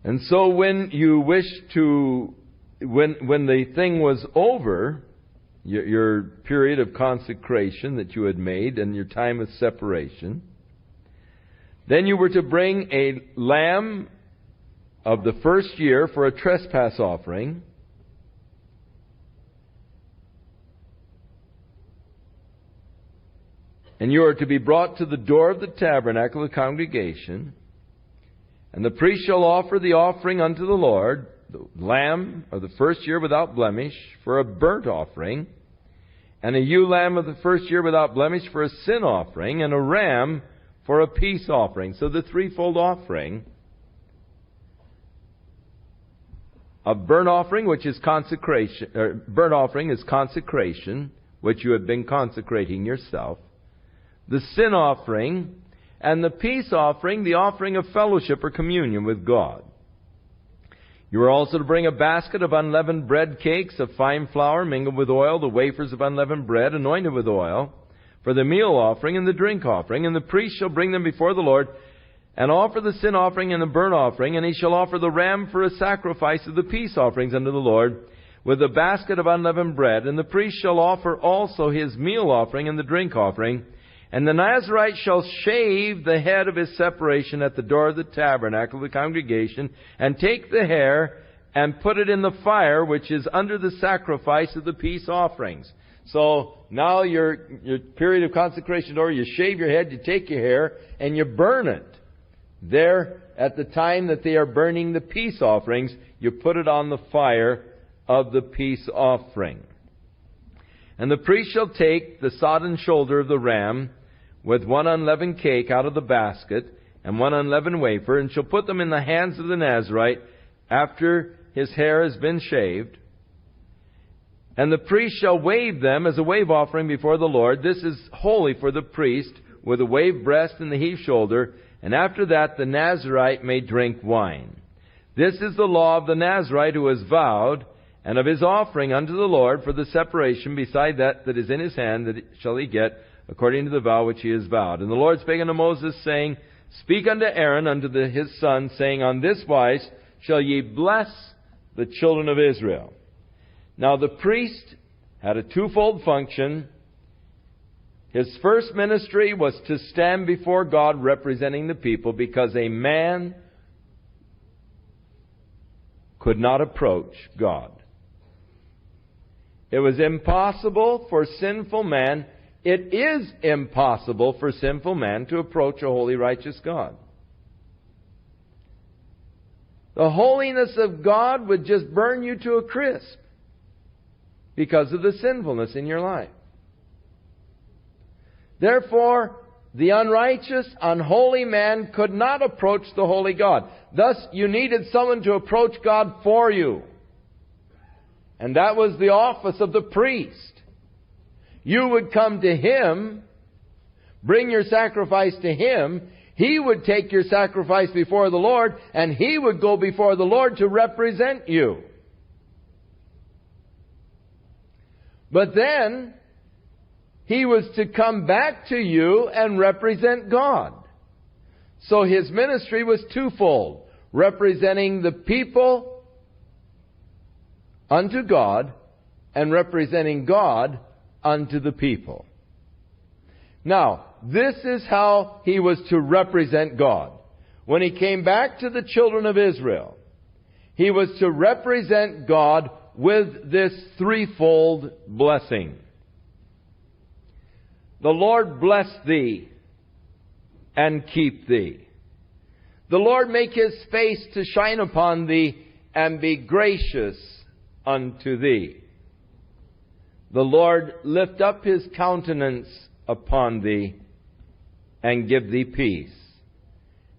And so when you wish to, when the thing was over, your period of consecration that you had made and your time of separation, then you were to bring a lamb of the first year for a trespass offering, And you are to be brought to the door of the tabernacle of the congregation. And the priest shall offer the offering unto the Lord, the lamb of the first year without blemish, for a burnt offering, and a ewe lamb of the first year without blemish for a sin offering, and a ram for a peace offering. So the threefold offering of burnt offering, which is consecration, burnt offering is consecration, which you have been consecrating yourself. The sin offering and the peace offering, the offering of fellowship or communion with God. You are also to bring a basket of unleavened bread cakes of fine flour mingled with oil, the wafers of unleavened bread anointed with oil, for the meal offering and the drink offering. And the priest shall bring them before the Lord, and offer the sin offering and the burnt offering, and he shall offer the ram for a sacrifice of the peace offerings unto the Lord, with a basket of unleavened bread. And the priest shall offer also his meal offering and the drink offering. And the Nazarite shall shave the head of his separation at the door of the tabernacle of the congregation, and take the hair and put it in the fire which is under the sacrifice of the peace offerings. So now your period of consecration is over. You shave your head, you take your hair, and you burn it. There, at the time that they are burning the peace offerings, you put it on the fire of the peace offering. And the priest shall take the sodden shoulder of the ram, with one unleavened cake out of the basket, and one unleavened wafer, and shall put them in the hands of the Nazarite after his hair has been shaved. And the priest shall wave them as a wave offering before the Lord. This is holy for the priest, with a waved breast and the heaved shoulder. And after that the Nazarite may drink wine. This is the law of the Nazarite who is vowed, and of his offering unto the Lord for the separation, beside that is in his hand, that shall he get, according to the vow which he has vowed. And the Lord spake unto Moses, saying, Speak unto Aaron, unto his son, saying, On this wise shall ye bless the children of Israel. Now the priest had a twofold function. His first ministry was to stand before God representing the people, because a man could not approach God. It was impossible for sinful man. It is impossible for sinful man to approach a holy, righteous God. The holiness of God would just burn you to a crisp because of the sinfulness in your life. Therefore, the unrighteous, unholy man could not approach the holy God. Thus, you needed someone to approach God for you. And that was the office of the priest. You would come to him, bring your sacrifice to him. He would take your sacrifice before the Lord, and he would go before the Lord to represent you. But then, he was to come back to you and represent God. So his ministry was twofold, representing the people unto God, and representing God unto the people. Now, this is how he was to represent God. When he came back to the children of Israel, he was to represent God with this threefold blessing. The Lord bless thee and keep thee. The Lord make his face to shine upon thee and be gracious unto thee. The Lord lift up his countenance upon thee and give thee peace.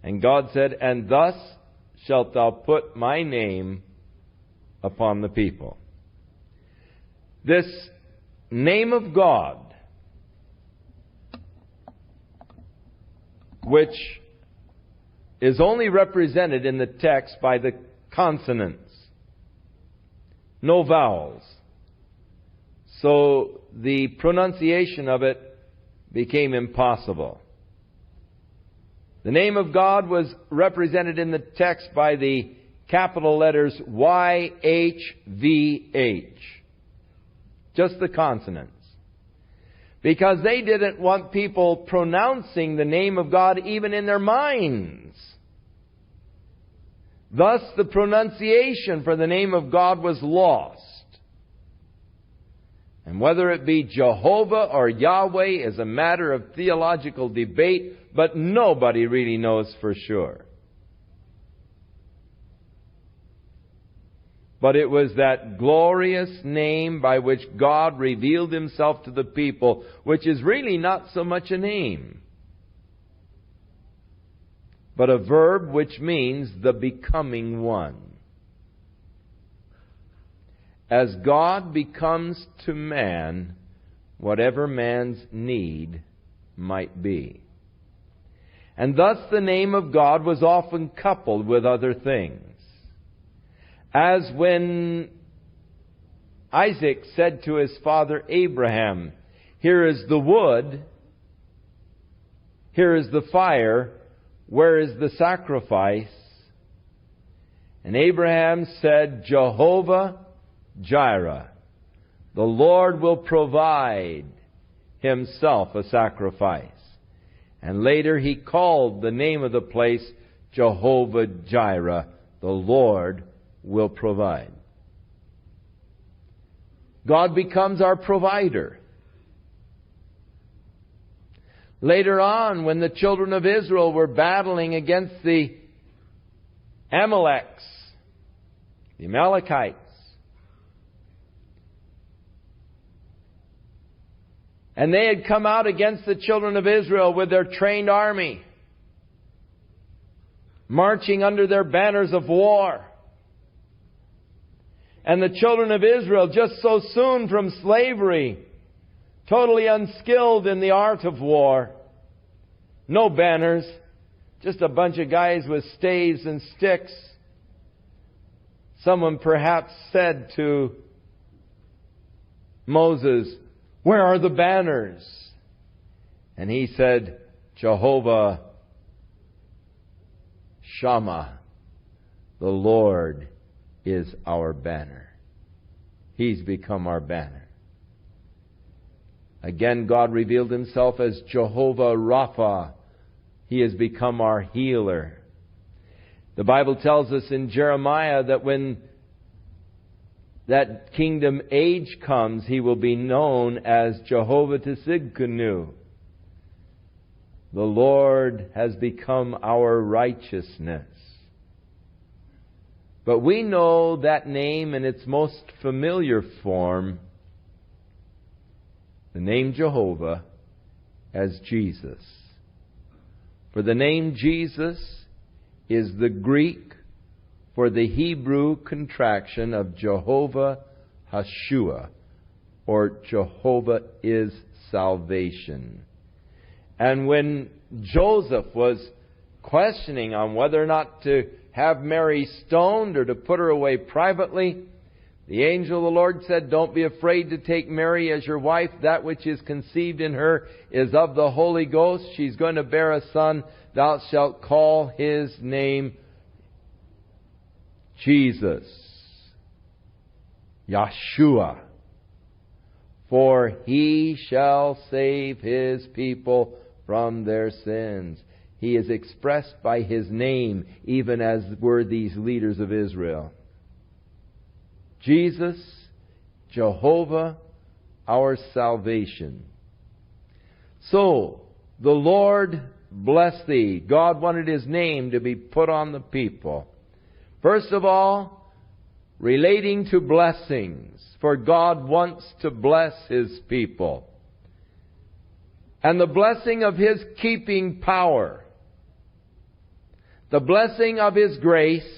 And God said, And thus shalt thou put my name upon the people. This name of God, which is only represented in the text by the consonants, no vowels. So the pronunciation of it became impossible. The name of God was represented in the text by the capital letters YHVH. Just the consonants. Because they didn't want people pronouncing the name of God even in their minds. Thus the pronunciation for the name of God was lost. And whether it be Jehovah or Yahweh is a matter of theological debate, but nobody really knows for sure. But it was that glorious name by which God revealed Himself to the people, which is really not so much a name, but a verb which means the becoming one. As God becomes to man whatever man's need might be. And thus the name of God was often coupled with other things. As when Isaac said to his father Abraham, "Here is the wood, here is the fire, where is the sacrifice?" And Abraham said, "Jehovah Jireh, the Lord will provide Himself a sacrifice." And later he called the name of the place Jehovah Jireh, the Lord will provide. God becomes our provider. Later on, when the children of Israel were battling against the Amalekites, and they had come out against the children of Israel with their trained army, marching under their banners of war. And the children of Israel, just so soon from slavery, totally unskilled in the art of war. No banners, just a bunch of guys with staves and sticks. Someone perhaps said to Moses, "Where are the banners?" And he said, "Jehovah Shammah, the Lord is our banner." He's become our banner. Again, God revealed Himself as Jehovah Rapha. He has become our healer. The Bible tells us in Jeremiah that when that kingdom age comes, He will be known as Jehovah Tsidkenu. The Lord has become our righteousness. But we know that name in its most familiar form, the name Jehovah, as Jesus. For the name Jesus is the Greek for the Hebrew contraction of Jehovah Hashua, or Jehovah is salvation. And when Joseph was questioning on whether or not to have Mary stoned or to put her away privately, the angel of the Lord said, "Don't be afraid to take Mary as your wife. That which is conceived in her is of the Holy Ghost. She's going to bear a son. Thou shalt call His name Jesus, Yeshua. For He shall save His people from their sins." He is expressed by His name, even as were these leaders of Israel. Jesus, Jehovah, our salvation. So, the Lord bless thee. God wanted His name to be put on the people. First of all, relating to blessings, for God wants to bless His people. And the blessing of His keeping power, the blessing of His grace,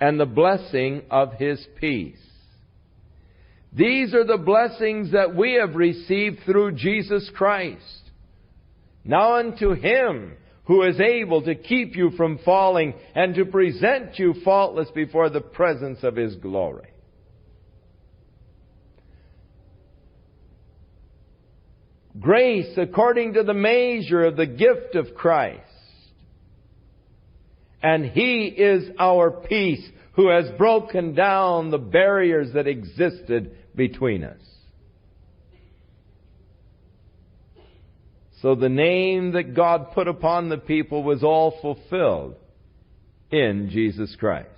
and the blessing of His peace. These are the blessings that we have received through Jesus Christ. Now unto Him who is able to keep you from falling and to present you faultless before the presence of His glory. Grace according to the measure of the gift of Christ. And He is our peace, who has broken down the barriers that existed between us. So the name that God put upon the people was all fulfilled in Jesus Christ.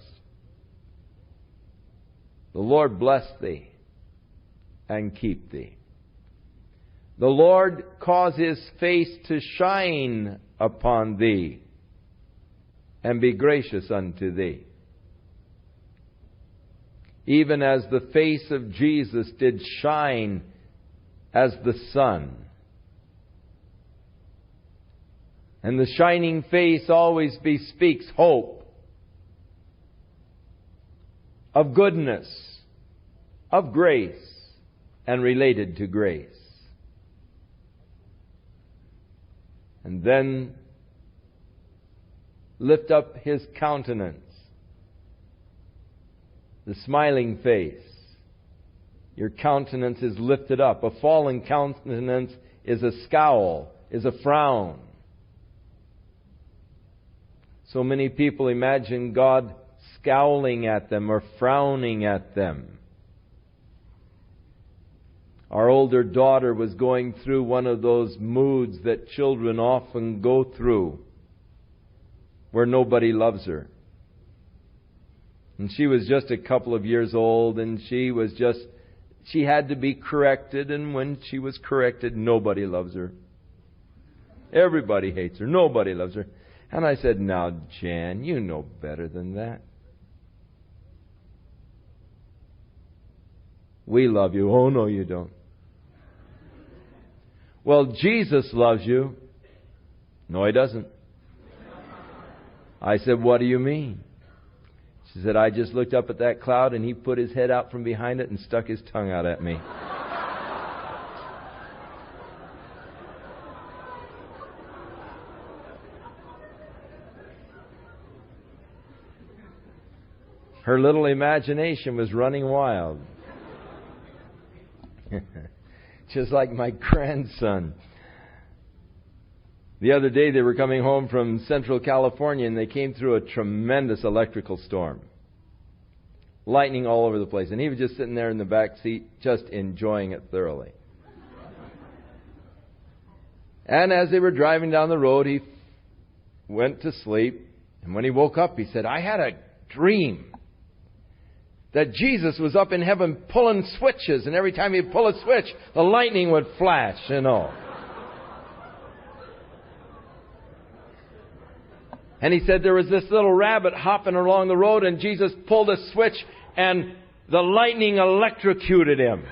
The Lord bless thee. and keep thee. The Lord cause His face to shine upon thee and be gracious unto thee. Even as the face of Jesus did shine as the sun. And the shining face always bespeaks hope, of goodness, of grace, and related to grace. And then lift up His countenance, the smiling face. Your countenance is lifted up. A fallen countenance is a scowl, is a frown. So many people imagine God scowling at them or frowning at them. Our older daughter was going through one of those moods that children often go through, where nobody loves her. And she was just a couple of years old, and she had to be corrected, and when she was corrected, nobody loves her. Everybody hates her. Nobody loves her. And I said, "Now, Jan, you know better than that. We love you." "Oh, no, you don't." "Well, Jesus loves you." "No, He doesn't." I said, "What do you mean?" She said, "I just looked up at that cloud and He put His head out from behind it and stuck His tongue out at me." Her little imagination was running wild. Just like my grandson. The other day they were coming home from Central California and they came through a tremendous electrical storm. Lightning all over the place. And he was just sitting there in the back seat, just enjoying it thoroughly. And as they were driving down the road, he went to sleep. And when he woke up, he said, "I had a dream that Jesus was up in heaven pulling switches, and every time He'd pull a switch, the lightning would flash, you know." And he said there was this little rabbit hopping along the road, and Jesus pulled a switch, and the lightning electrocuted him.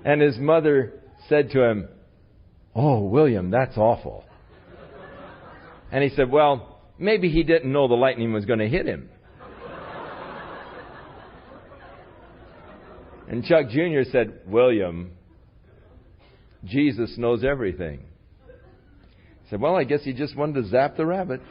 And his mother said to him, "Oh, William, that's awful." And he said, "Well, maybe he didn't know the lightning was going to hit him." And Chuck Jr. said, "William, Jesus knows everything." He said, "Well, I guess he just wanted to zap the rabbit."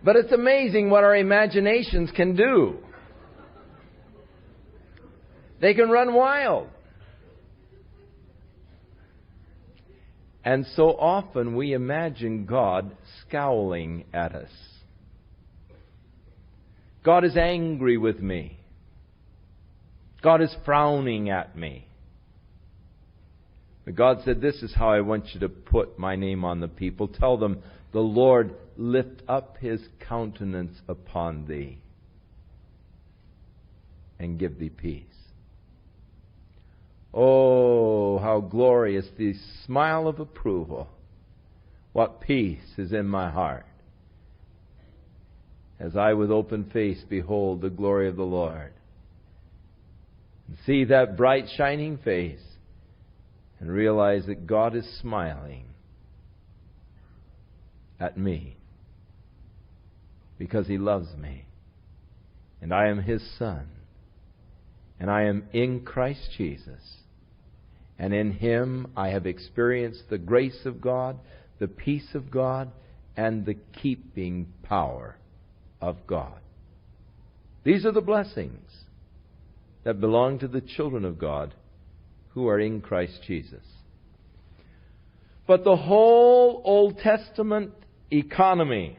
But it's amazing what our imaginations can do. They can run wild. And so often we imagine God scowling at us. God is angry with me. God is frowning at me. But God said, "This is how I want you to put my name on the people. Tell them, the Lord lift up His countenance upon thee and give thee peace." Oh, how glorious the smile of approval. What peace is in my heart as I with open face behold the glory of the Lord. And see that bright shining face and realize that God is smiling at me because He loves me. And I am His son. And I am in Christ Jesus. And in Him I have experienced the grace of God, the peace of God, and the keeping power of God. These are the blessings that belong to the children of God who are in Christ Jesus. But the whole Old Testament economy,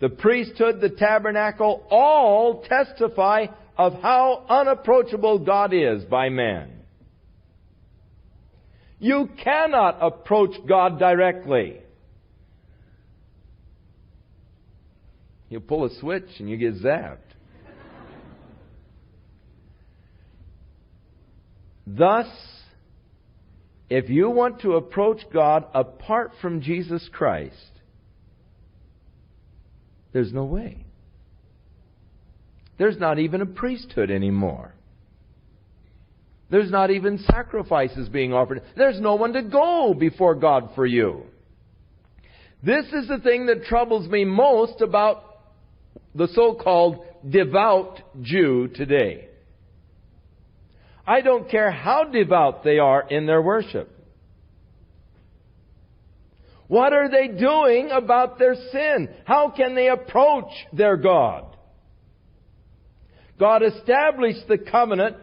the priesthood, the tabernacle, all testify of how unapproachable God is by man. You cannot approach God directly. You pull a switch and you get zapped. Thus, if you want to approach God apart from Jesus Christ, there's no way. There's not even a priesthood anymore. There's not even sacrifices being offered. There's no one to go before God for you. This is the thing that troubles me most about the so-called devout Jew today. I don't care how devout they are in their worship. What are they doing about their sin? How can they approach their God? God established the covenant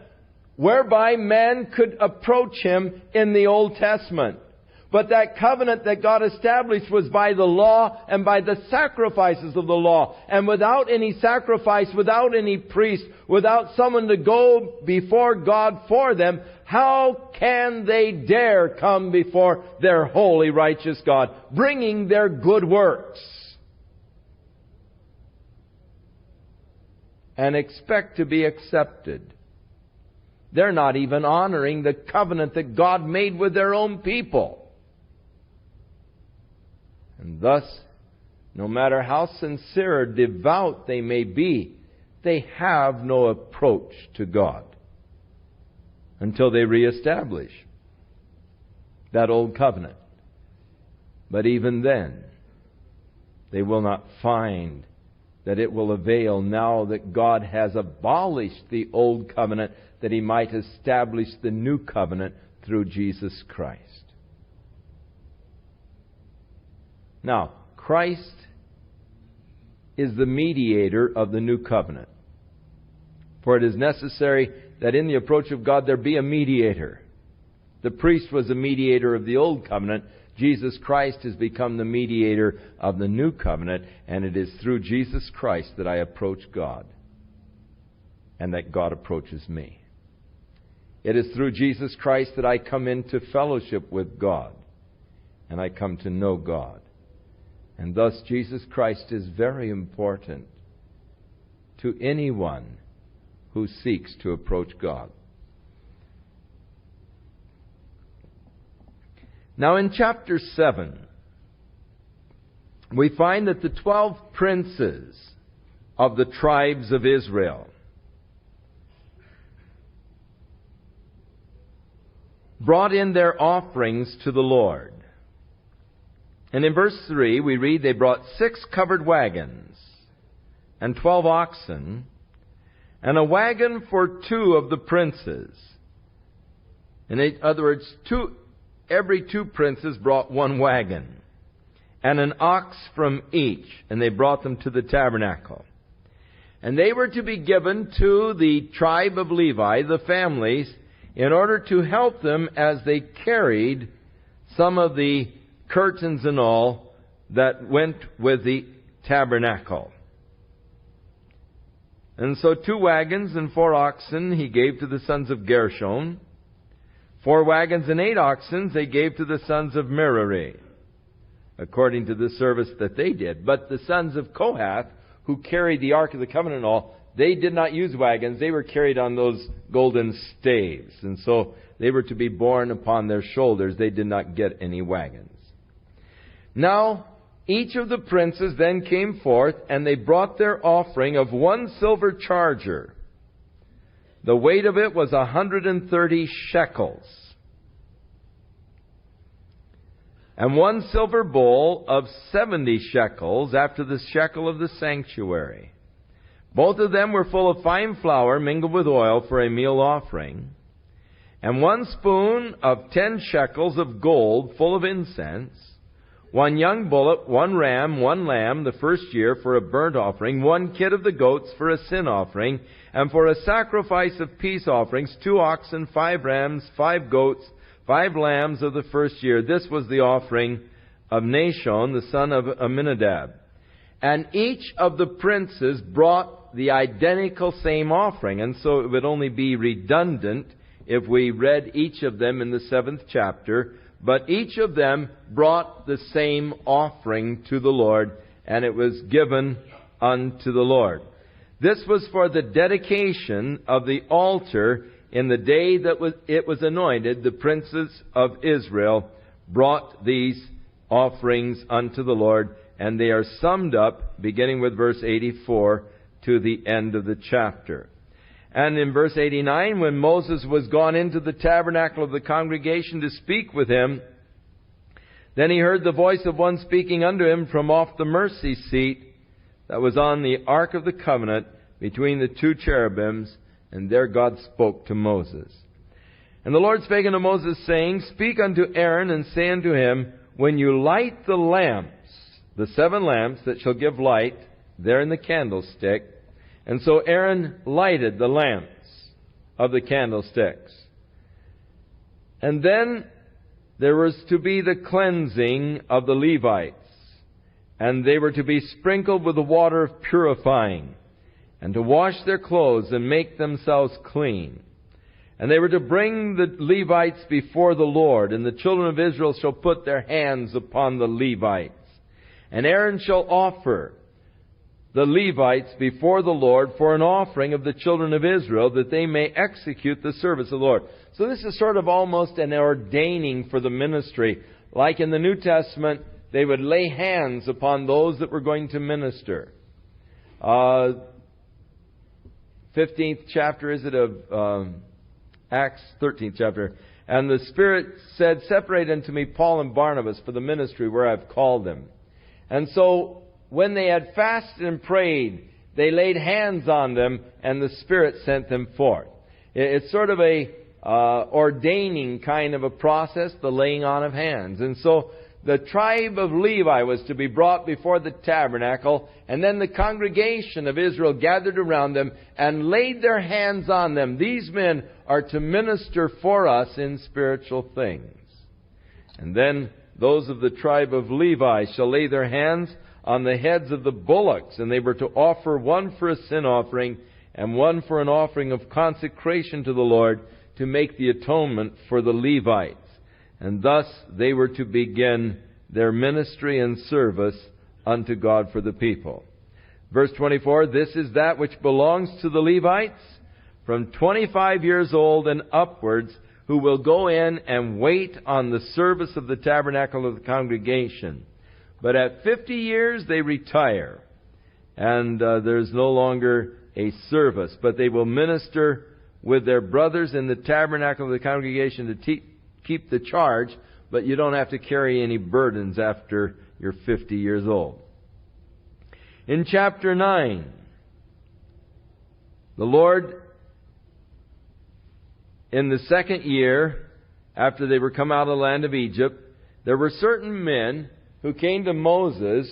whereby man could approach Him in the Old Testament. But that covenant that God established was by the law and by the sacrifices of the law. And without any sacrifice, without any priest, without someone to go before God for them, how can they dare come before their holy, righteous God, bringing their good works and expect to be accepted? They're not even honoring the covenant that God made with their own people. And thus, no matter how sincere or devout they may be, they have no approach to God until they reestablish that old covenant. But even then, they will not find that it will avail now that God has abolished the old covenant, that He might establish the new covenant through Jesus Christ. Now, Christ is the mediator of the new covenant. For it is necessary that in the approach of God there be a mediator. The priest was a mediator of the old covenant. Jesus Christ has become the mediator of the new covenant, and it is through Jesus Christ that I approach God and that God approaches me. It is through Jesus Christ that I come into fellowship with God and I come to know God. And thus Jesus Christ is very important to anyone who seeks to approach God. Now in chapter 7, we find that the 12 princes of the tribes of Israel brought in their offerings to the Lord. And in verse 3 we read, they brought 6 covered wagons and 12 oxen and a wagon for 2 of the princes. In other words, every 2 princes brought 1 wagon and an ox from each, and they brought them to the tabernacle. And they were to be given to the tribe of Levi, the families, in order to help them as they carried some of the curtains and all that went with the tabernacle. And so 2 wagons and 4 oxen He gave to the sons of Gershon. 4 wagons and 8 oxen they gave to the sons of Merari, according to the service that they did. But the sons of Kohath, who carried the Ark of the Covenant and all, they did not use wagons. They were carried on those golden staves. And so they were to be borne upon their shoulders. They did not get any wagons. Now, each of the princes then came forth, and they brought their offering of 1 silver charger. The weight of it was 130 shekels. And 1 silver bowl of 70 shekels, after the shekel of the sanctuary. Both of them were full of fine flour mingled with oil for a meal offering. And 1 spoon of 10 shekels of gold full of incense. 1 young bullock, 1 ram, 1 lamb, the first year for a burnt offering, 1 kid of the goats for a sin offering, and for a sacrifice of peace offerings, 2 oxen, 5 rams, 5 goats, 5 lambs of the first year. This was the offering of Nashon, the son of Amminadab. And each of the princes brought the identical same offering. And so it would only be redundant if we read each of them in the 7th chapter. But each of them brought the same offering to the Lord, and it was given unto the Lord. This was for the dedication of the altar in the day that it was anointed. The princes of Israel brought these offerings unto the Lord, and they are summed up, beginning with verse 84, to the end of the chapter. And in verse 89, when Moses was gone into the tabernacle of the congregation to speak with him, then he heard the voice of one speaking unto him from off the mercy seat that was on the ark of the covenant between the two cherubims, and there God spoke to Moses. And the Lord spake unto Moses, saying, Speak unto Aaron, and say unto him, When you light the lamps, the 7 lamps that shall give light, there in the candlestick. And so Aaron lighted the lamps of the candlesticks. And then there was to be the cleansing of the Levites, and they were to be sprinkled with the water of purifying, and to wash their clothes and make themselves clean. And they were to bring the Levites before the Lord, and the children of Israel shall put their hands upon the Levites. And Aaron shall offer the Levites before the Lord for an offering of the children of Israel, that they may execute the service of the Lord. So this is sort of almost an ordaining for the ministry. Like in the New Testament, they would lay hands upon those that were going to minister. 15th chapter, is it, of Acts? 13th chapter. And the Spirit said, Separate unto me Paul and Barnabas for the ministry where I've called them. And so when they had fasted and prayed, they laid hands on them, and the Spirit sent them forth. It's sort of a ordaining kind of a process, the laying on of hands. And so the tribe of Levi was to be brought before the tabernacle, and then the congregation of Israel gathered around them and laid their hands on them. These men are to minister for us in spiritual things. And then those of the tribe of Levi shall lay their hands on the heads of the bullocks, and they were to offer one for a sin offering and one for an offering of consecration to the Lord, to make the atonement for the Levites. And thus they were to begin their ministry and service unto God for the people. Verse 24, This is that which belongs to the Levites from 25 years old and upwards, who will go in and wait on the service of the tabernacle of the congregation. But at 50 years they retire, and there's no longer a service. But they will minister with their brothers in the tabernacle of the congregation to keep the charge, but you don't have to carry any burdens after you're 50 years old. In chapter 9, the Lord, in the 2nd year, after they were come out of the land of Egypt, there were certain men who came to Moses,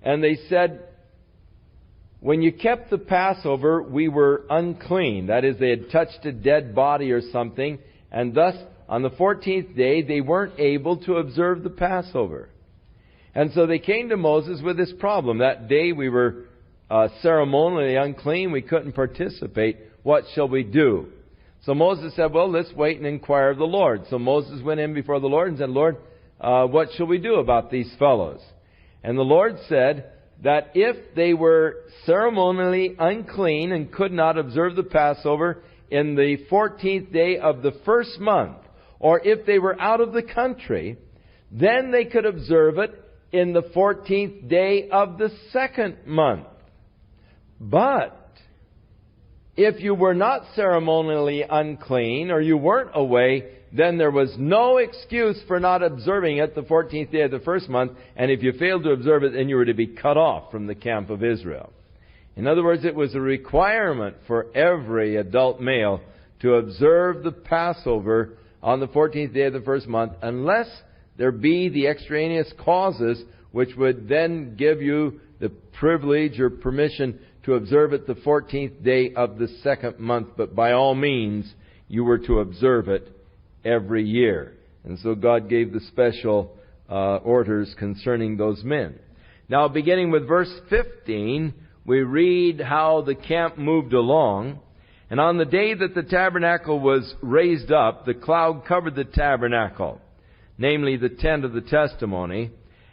and they said, When you kept the Passover, we were unclean. That is, they had touched a dead body or something, and thus on the 14th day they weren't able to observe the Passover. And so they came to Moses with this problem. That day we were ceremonially unclean. We couldn't participate. What shall we do? So Moses said, Well, let's wait and inquire of the Lord. So Moses went in before the Lord and said, Lord, what shall we do about these fellows? And the Lord said that if they were ceremonially unclean and could not observe the Passover in the 14th day of the first month, or if they were out of the country, then they could observe it in the 14th day of the second month. But if you were not ceremonially unclean, or you weren't away, then there was no excuse for not observing it the 14th day of the first month. And if you failed to observe it, then you were to be cut off from the camp of Israel. In other words, it was a requirement for every adult male to observe the Passover on the 14th day of the first month, unless there be the extraneous causes which would then give you the privilege or permission to observe it the 14th day of the second month. But by all means, you were to observe it every year. And so God gave the special orders concerning those men. Now, beginning with verse 15, we read how the camp moved along. And on the day that the tabernacle was raised up, the cloud covered the tabernacle, namely the tent of the testimony.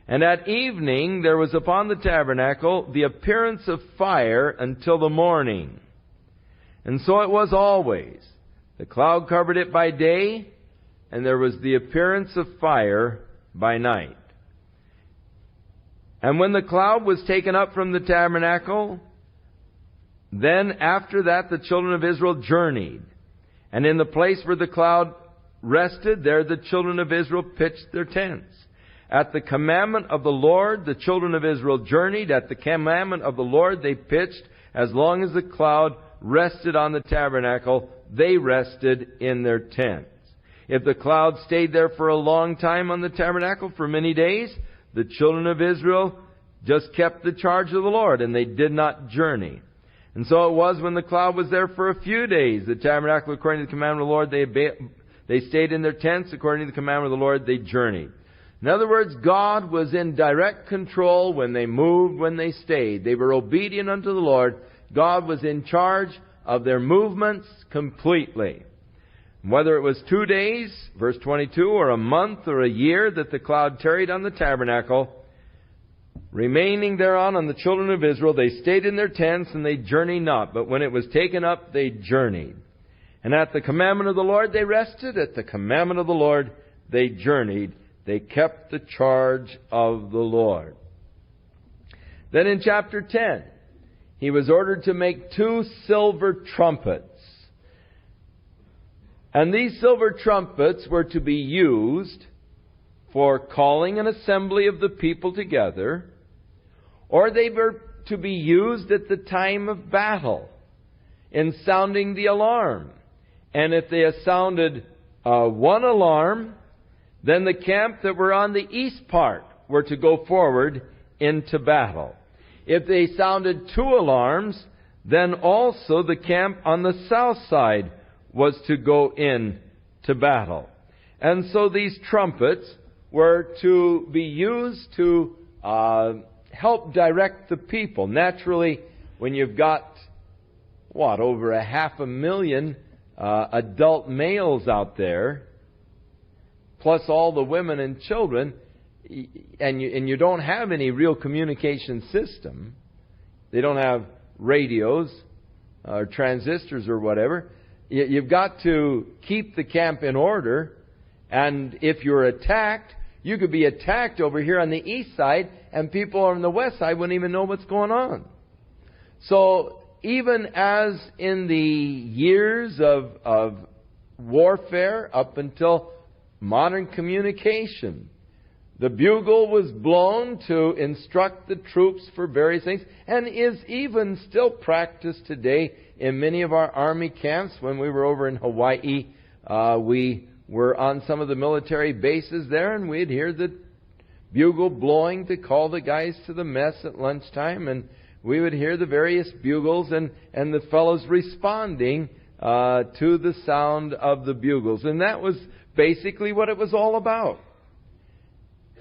And at evening there was upon the tabernacle the appearance of fire until the morning. And so it was always. The cloud covered it by day, and there was the appearance of fire by night. And when the cloud was taken up from the tabernacle, then after that the children of Israel journeyed. And in the place where the cloud rested, there the children of Israel pitched their tents. At the commandment of the Lord, the children of Israel journeyed. At the commandment of the Lord, they pitched. As long as the cloud rested on the tabernacle, they rested in their tents. If the cloud stayed there for a long time on the tabernacle, for many days, the children of Israel just kept the charge of the Lord, and they did not journey. And so it was when the cloud was there for a few days. The tabernacle, according to the commandment of the Lord, they stayed in their tents. According to the commandment of the Lord, they journeyed. In other words, God was in direct control when they moved, when they stayed. They were obedient unto the Lord. God was in charge of their movements completely. Whether it was 2 days, verse 22, or a month or a year that the cloud tarried on the tabernacle, remaining thereon on the children of Israel, they stayed in their tents and they journeyed not. But when it was taken up, they journeyed. And at the commandment of the Lord they rested. At the commandment of the Lord they journeyed. They kept the charge of the Lord. Then in chapter 10, he was ordered to make 2 silver trumpets. And these silver trumpets were to be used for calling an assembly of the people together, or they were to be used at the time of battle in sounding the alarm. And if they sounded one alarm, then the camp that were on the east part were to go forward into battle. If they sounded 2 alarms, then also the camp on the south side was to go in to battle. And so these trumpets were to be used to help direct the people. Naturally, when you've got, over 500,000 adult males out there, plus all the women and children, and you don't have any real communication system. They don't have radios or transistors or whatever. You've got to keep the camp in order. And if you're attacked, you could be attacked over here on the east side, and people on the west side wouldn't even know what's going on. So even as in the years of warfare up until modern communication, the bugle was blown to instruct the troops for various things, and is even still practiced today in many of our army camps. When we were over in Hawaii, we were on some of the military bases there, and we'd hear the bugle blowing to call the guys to the mess at lunchtime, and we would hear the various bugles and the fellows responding to the sound of the bugles. And that was basically what it was all about.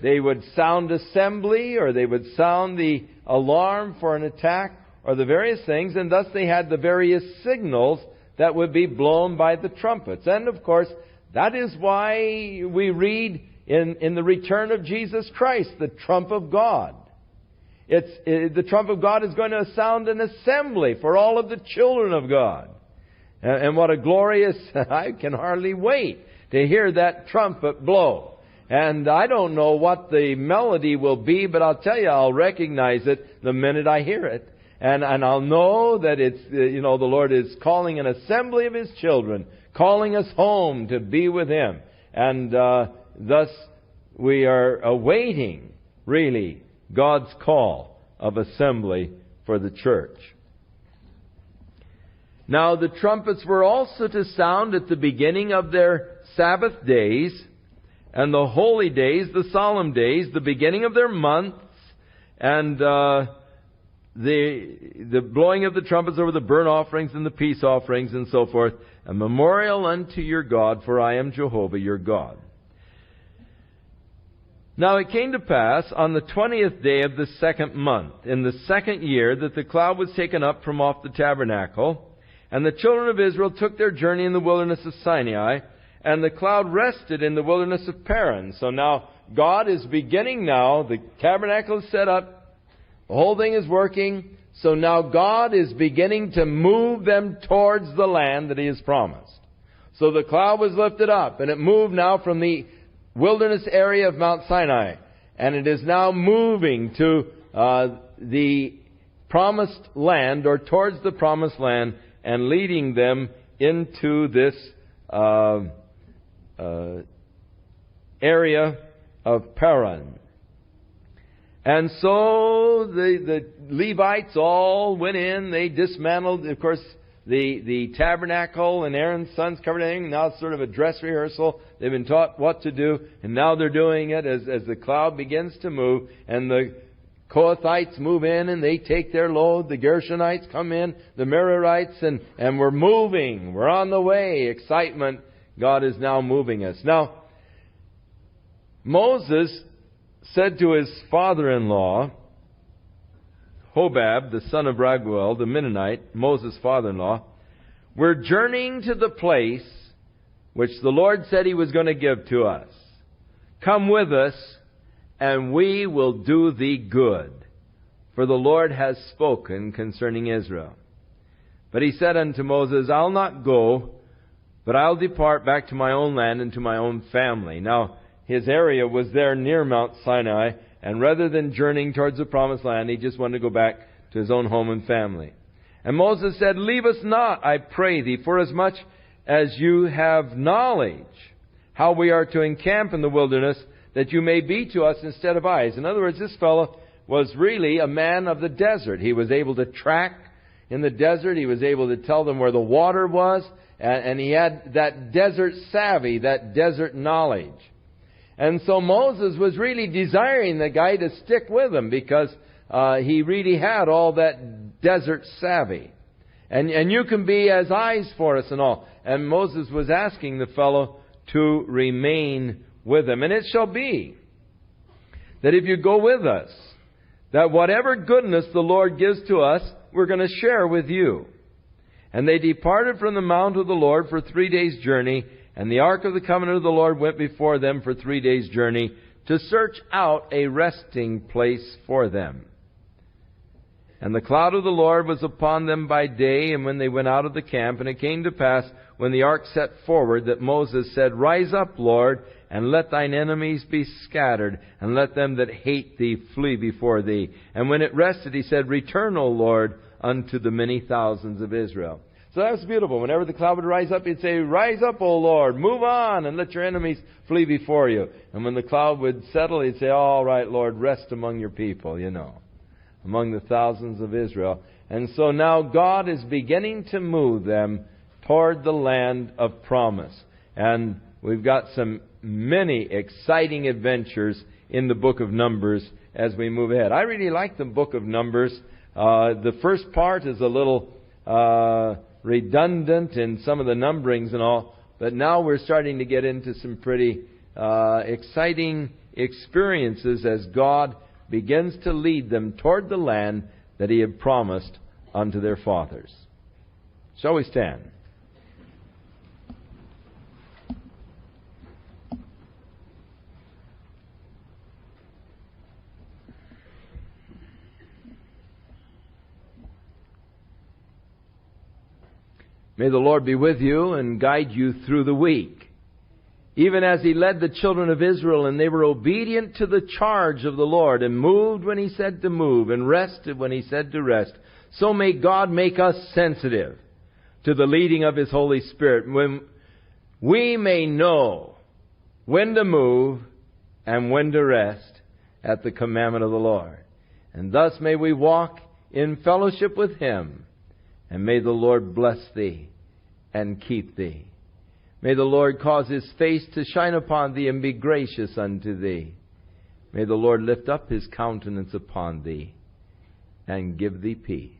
They would sound assembly, or they would sound the alarm for an attack, or the various things, and thus they had the various signals that would be blown by the trumpets. And of course, that is why we read in the return of Jesus Christ, the trump of God. The trump of God is going to sound an assembly for all of the children of God. And what a glorious, I can hardly wait to hear that trumpet blow. And I don't know what the melody will be, but I'll tell you, I'll recognize it the minute I hear it. And I'll know that it's, the Lord is calling an assembly of His children, calling us home to be with Him. And thus we are awaiting, really, God's call of assembly for the church. Now, the trumpets were also to sound at the beginning of their Sabbath days, and the holy days, the solemn days, the beginning of their months, and the blowing of the trumpets over the burnt offerings and the peace offerings and so forth, a memorial unto your God, for I am Jehovah your God. Now it came to pass on the 20th day of the 2nd month, in the 2nd year, that the cloud was taken up from off the tabernacle, and the children of Israel took their journey in the wilderness of Sinai, and the cloud rested in the wilderness of Paran. So now God is beginning now. The tabernacle is set up. The whole thing is working. So now God is beginning to move them towards the land that He has promised. So the cloud was lifted up, and it moved now from the wilderness area of Mount Sinai. And it is now moving to the promised land, or towards the promised land, and leading them into this area of Paran. And so the Levites all went in. They dismantled, of course, the tabernacle, and Aaron's sons covered everything. Now it's sort of a dress rehearsal. They've been taught what to do, and now they're doing it as the cloud begins to move, and the Kohathites move in and they take their load. The Gershonites come in, the Merarites, and we're moving. We're on the way. Excitement. God is now moving us. Now, Moses said to his father-in-law, Hobab, the son of Raguel, the Mennonite, Moses' father-in-law, we're journeying to the place which the Lord said He was going to give to us. Come with us, and we will do thee good, for the Lord has spoken concerning Israel. But he said unto Moses, I'll not go, but I'll depart back to my own land and to my own family. Now, his area was there near Mount Sinai, and rather than journeying towards the promised land, he just wanted to go back to his own home and family. And Moses said, Leave us not, I pray thee, forasmuch as you have knowledge how we are to encamp in the wilderness, that you may be to us instead of eyes. In other words, this fellow was really a man of the desert. He was able to track in the desert. He was able to tell them where the water was. And he had that desert savvy, that desert knowledge. And so Moses was really desiring the guy to stick with him, because he really had all that desert savvy. And you can be as eyes for us and all. And Moses was asking the fellow to remain with him. And it shall be that if you go with us, that whatever goodness the Lord gives to us, we're going to share with you. And they departed from the mount of the Lord for 3 days' journey, and the ark of the covenant of the Lord went before them for 3 days' journey, to search out a resting place for them. And the cloud of the Lord was upon them by day, and when they went out of the camp, and it came to pass, when the ark set forward, that Moses said, Rise up, Lord, and let thine enemies be scattered, and let them that hate thee flee before thee. And when it rested, he said, Return, O Lord, unto the many thousands of Israel. So that was beautiful. Whenever the cloud would rise up, he'd say, Rise up, O Lord, move on, and let your enemies flee before you. And when the cloud would settle, he'd say, All right, Lord, rest among your people, among the thousands of Israel. And so now God is beginning to move them toward the land of promise. And we've got many exciting adventures in the book of Numbers as we move ahead. I really like the book of Numbers. The first part is a little redundant in some of the numberings and all, but now we're starting to get into some pretty exciting experiences as God begins to lead them toward the land that He had promised unto their fathers. Shall we stand? May the Lord be with you and guide you through the week. Even as He led the children of Israel, and they were obedient to the charge of the Lord, and moved when He said to move, and rested when He said to rest, so may God make us sensitive to the leading of His Holy Spirit, when we may know when to move and when to rest at the commandment of the Lord. And thus may we walk in fellowship with Him, and may the Lord bless thee and keep thee. May the Lord cause His face to shine upon thee and be gracious unto thee. May the Lord lift up His countenance upon thee and give thee peace.